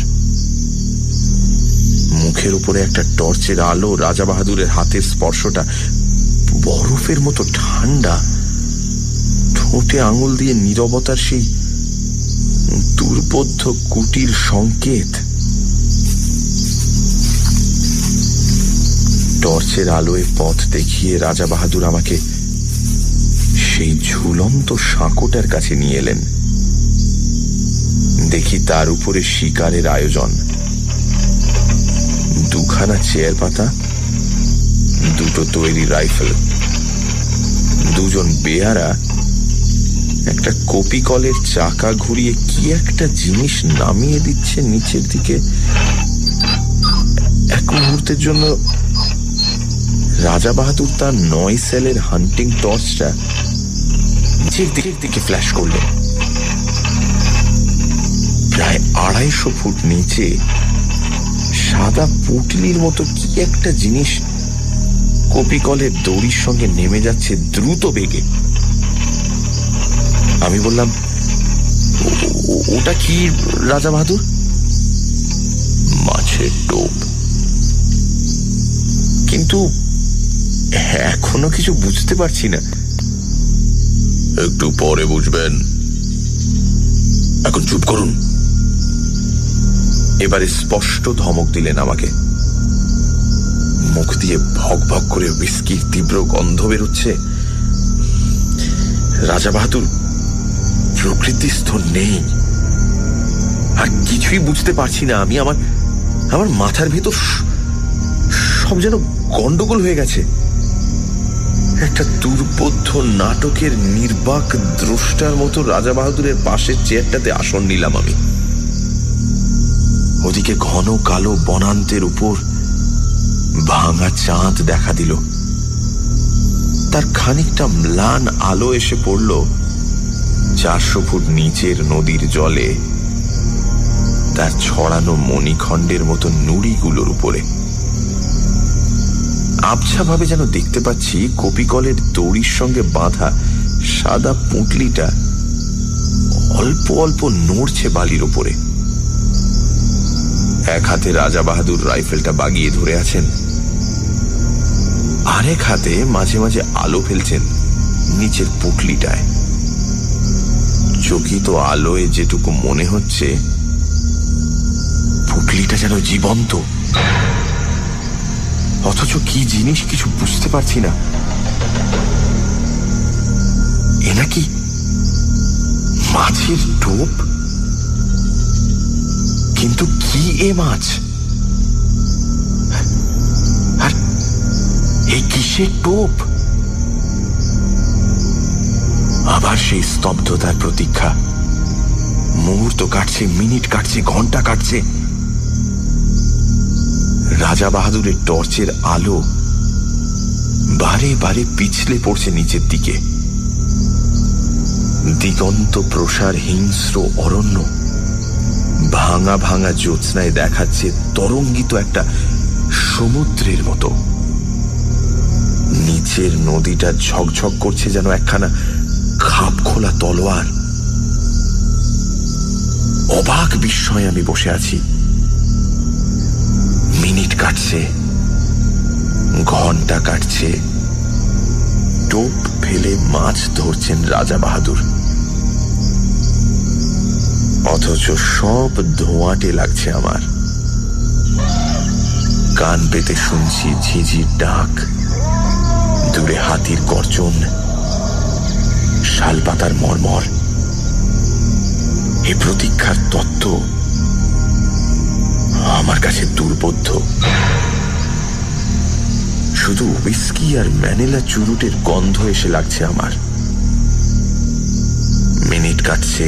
মুখের উপরে একটা টর্চের আলো, রাজা বাহাদুরের হাতের স্পর্শটা বরফের মতো ঠান্ডা, ঠোঁটে আঙুল দিয়ে নীরবতার সেই দুর্বোধ্য কুটির সংকেত। টর্চের আলোয় পথ দেখিয়ে রাজা বাহাদুর আমাকে সেই ঝুলন্ত সাঁকোটার কাছে নিয়ে এলেন। দেখি তার উপরে শিকারের আয়োজন, দুখানা চেয়ার পাতা, দুটো তৈরি রাইফেল, দুজন বেয়ারা একটা কপি কলের চাকা ঘুরিয়ে কি একটা জিনিস নামিয়ে দিচ্ছে নিচের দিকে। এক মুহূর্তের জন্য রাজা বাহাদুর তার 9 সেলের হান্টিং টর্চটা নিচের দিকে ফ্ল্যাশ করলেন। প্রায় 250 ফুট নিচে সাদা পুটলির মতো কি একটা জিনিস কপি কলের দড়ির সঙ্গে নেমে যাচ্ছে দ্রুত বেগে। আমি বললাম, ওটা কি রাজা বাহাদুর? মাছের টোপ। কিন্তু এখনো কিছু বুঝতে পারছি না। একটু পরে বুঝবেন, এখন চুপ করুন। এবারে স্পষ্ট ধমক দিলেন আমাকে। মুখ দিয়ে ভক ভক করে হুইস্কির তীব্র গন্ধ বেরোচ্ছে। রাজা বাহাদুর প্রকৃতিস্থ নেই, আর কিছুই বুঝতে পারছি না আমি। আমার মাথার ভেতর সব যেন গন্ডগোল হয়ে গেছে। একটা দুর্বোধ্য নাটকের নির্বাক দ্রষ্টার মতো রাজা বাহাদুরের পাশের চেয়ারটাতে আসন নিলাম আমি। ওদিকে ঘন কালো বনান্তের উপর ভাঙা চাঁদ দেখা দিল। তার খানিকটা ম্লান আলো এসে পড়ল 400 ফুট নিচের নদীর জলে, তার ছড়ানো মণিখণ্ডের মতো নুড়িগুলোর উপরে। আবছাভাবে যেন দেখতে পাচ্ছি কপিকলের দড়ির সঙ্গে বাঁধা সাদা পুঁটলিটা অল্প অল্প নড়ছে বালির উপরে। এক হাতে রাজা বাহাদুর রাইফেলটা বাগিয়ে ধরে আছেন, আরেক হাতে মাঝে মাঝে আলো ফেলছেন নিচের পুঁটলিটায়। চকিত আলোয় যেটুকু মনে হচ্ছে পুঁটলিটা যেন জীবন্ত, অথচ কি জিনিস কিছু বুঝতে পারছি না। এ নাকি মাছের টোপ? কিন্তু কি এ মাছ? আর এই কিসের টোপ? আবার সেই স্তব্ধতার প্রতীক্ষা। মুহূর্ত কাটছে, মিনিট কাটছে, ঘন্টা কাটছে। রাজা বাহাদুরের টর্চের আলো বারে বারে পিছলে পড়ছে নিচের দিকে। দিগন্ত প্রসার হিংস্র অরণ্য ভাঙা ভাঙা জ্যোৎস্নায় দেখাচ্ছে তরঙ্গিত একটা সমুদ্রের মতো। নিচের নদীটা ঝকঝক করছে যেন একখানা খাপ খোলা তলোয়ার। অবাক বিস্ময়ে আমি বসে আছি। মিনিট কাটছে, ঘন্টা কাটছে, টোপ ফেলে মাছ ধরছেন রাজা বাহাদুর, অথচ সব ধোঁয়াটে লাগছে আমার। কান পেতে শুনছি ঝিঝির ডাক, দূরে হাতির গর্জন, শালপাতার মর্মর। এ প্রতীক্ষার তত্ত্ব আমার কাছে দুর্বোধ্য। শুধু উইস্কি আর ম্যানিলা চুরুটের গন্ধ এসে লাগছে আমার। মিনিট কাটছে,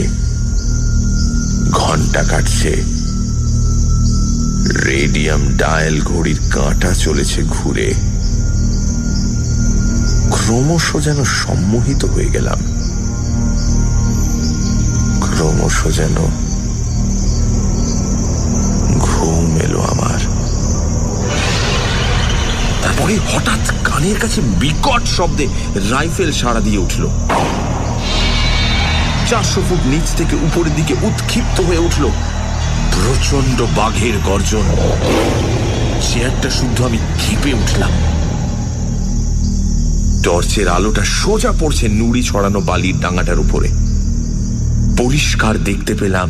ঘন্টা কাটছে, রেডিয়াম ডায়াল ঘড়ির কাঁটা চলেছে ঘুরে। ক্রমশ যেন সম্মোহিত হয়ে গেলাম, ক্রমশ যেন ঘুম এলো আমার। তারপরে হঠাৎ কানের কাছে বিকট শব্দে রাইফেল সাড়া দিয়ে উঠল। 400 ফুট নিচ থেকে উপরের দিকে উৎক্ষিপ্ত হয়ে উঠল প্রচন্ড বাঘের গর্জন। চেয়ারটা শুদ্ধ আমি ক্ষেপে উঠলাম। টর্চের আলোটা সোজা পড়ছে নুড়ি ছড়ানো বালির ডাঙাটার উপরে। পরিষ্কার দেখতে পেলাম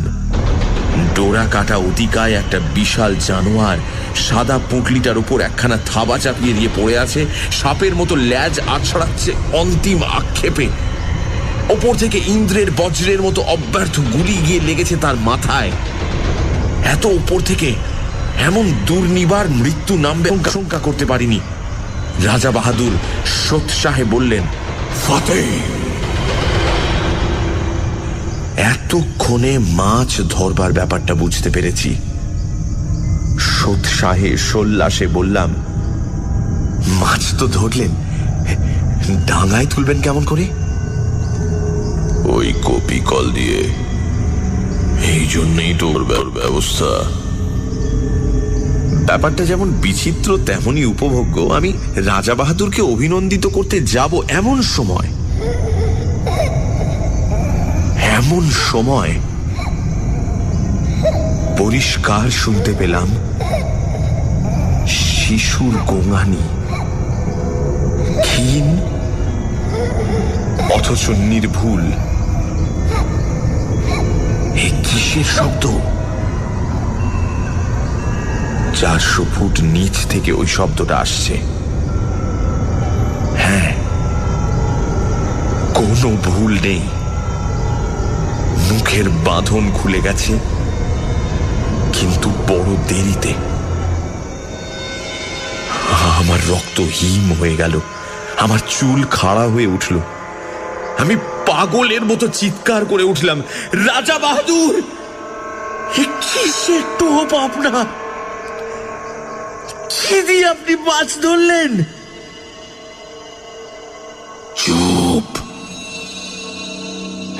ডোরা কাটা অতিকায় একটা বিশাল জানোয়ার সাদা পুঁটলিটার উপর একখানা থাবা চাপিয়ে দিয়ে পড়ে আছে, সাপের মতো ল্যাজ আছড়াচ্ছে অন্তিম আক্ষেপে। ওপর থেকে ইন্দ্রের বজ্রের মতো অব্যর্থ গুলি গিয়ে লেগেছে তার মাথায়। এত উপর থেকে এমন দুর্নিবার মৃত্যু নামবে আশঙ্কা করতে পারিনি। রাজা বাহাদুর সোৎসাহে বললেন, ফাতে। এতক্ষণে মাছ ধরবার ব্যাপারটা বুঝতে পেরেছি। সোৎসাহে সোল্লাসে বললাম, মাছ তো ধরলেন, ডাঙায় তুলবেন কেমন করে? ওই কপি কল দিয়ে, এই জন্যই তোর ব্যবস্থা। ব্যাপারটা যেমন বিচিত্র তেমনই উপভোগ্য। আমি রাজা বাহাদুরকে অভিনন্দিত করতে যাব এমন সময় পরিষ্কার শুনতে পেলাম শিশুর গোঙানি, ক্ষীণ অথচ নির্ভুল। এ কিসের শব্দ? 400 ফুট নিচ থেকে ওই শব্দটা আসছে। হ্যাঁ, কোনো ভুল নেই। মুখের বাঁধন খুলে গেছে, কিন্তু বড় দেরিতে। আমার রক্ত হিম হয়ে গেল, আমার চুল খাড়া হয়ে উঠল। আমি পাগলের মতো চিৎকার করে উঠলাম, রাজা বাহাদুর, কিসের টোপ আপনার? কি দিয়ে আপনি মাছ ধরলেন? চুপ!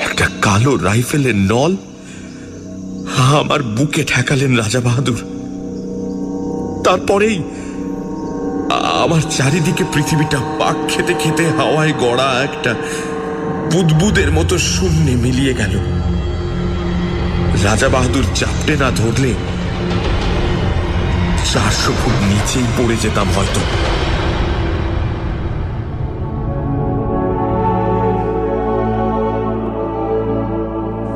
একটা কালো রাইফেলের নল আমার বুকে ঠেকালেন রাজা বাহাদুর। তারপরেই আমার চারিদিকে পৃথিবীটা পাক খেতে খেতে হাওয়ায় গড়া একটা বুদবুদের মতো শূন্যে মিলিয়ে গেল। রাজা বাহাদুর চাপটে না ধরলে 400 ফুট নিচেই পড়ে যেতাম হয়তো।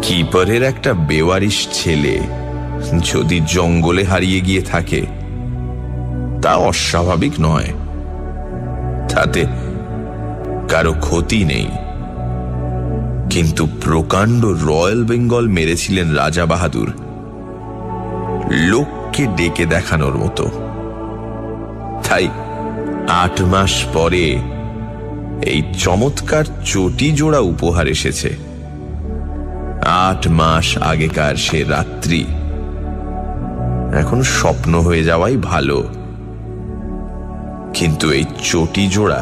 কিপারের একটা বেওয়ারিশ ছেলে যদি জঙ্গলে হারিয়ে গিয়ে থাকে তা অস্বাভাবিক নয়, তাতে কারো ক্ষতি নেই। কিন্তু প্রকাণ্ড রয়্যাল বেঙ্গল মেরেছিলেন রাজা বাহাদুর, লোককে ডেকে দেখানোর মতো। তাই 8 মাস পরে এই চমৎকার চটি জোড়া উপহার এসেছে। 8 মাস আগেকার সে রাত্রি এখন স্বপ্ন হয়ে যাওয়াই ভালো। কিন্তু এই চটি জোড়া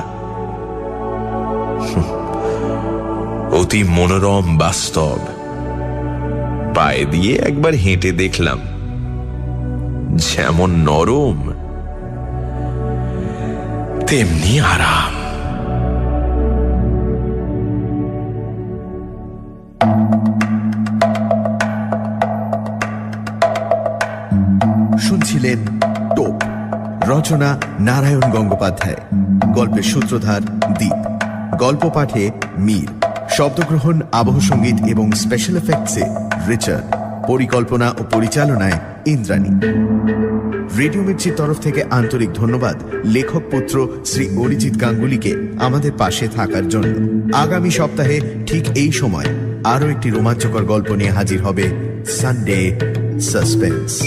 অতি মনোরম বাস্তব। পায়ে দিয়ে একবার হেঁটে দেখলাম, যেমন নরম তেমনি আরাম। ছিলেন টোপ। রচনা নারায়ণ গঙ্গোপাধ্যায়। গল্পের সূত্রধার দীপ। গল্প পাঠে মীর। শব্দগ্রহণ, আবহ সঙ্গীত এবং স্পেশাল এফেক্টসে রিচার্ড। পরিকল্পনা ও পরিচালনায় ইন্দ্রাণী। রেডিও মির্চির তরফ থেকে আন্তরিক ধন্যবাদ লেখক পুত্র শ্রী অরিজিৎ গাঙ্গুলিকে আমাদের পাশে থাকার জন্য। আগামী সপ্তাহে ঠিক এই সময় আরো একটি রোমাঞ্চকর গল্প নিয়ে হাজির হবে সানডে সাসপেন্স।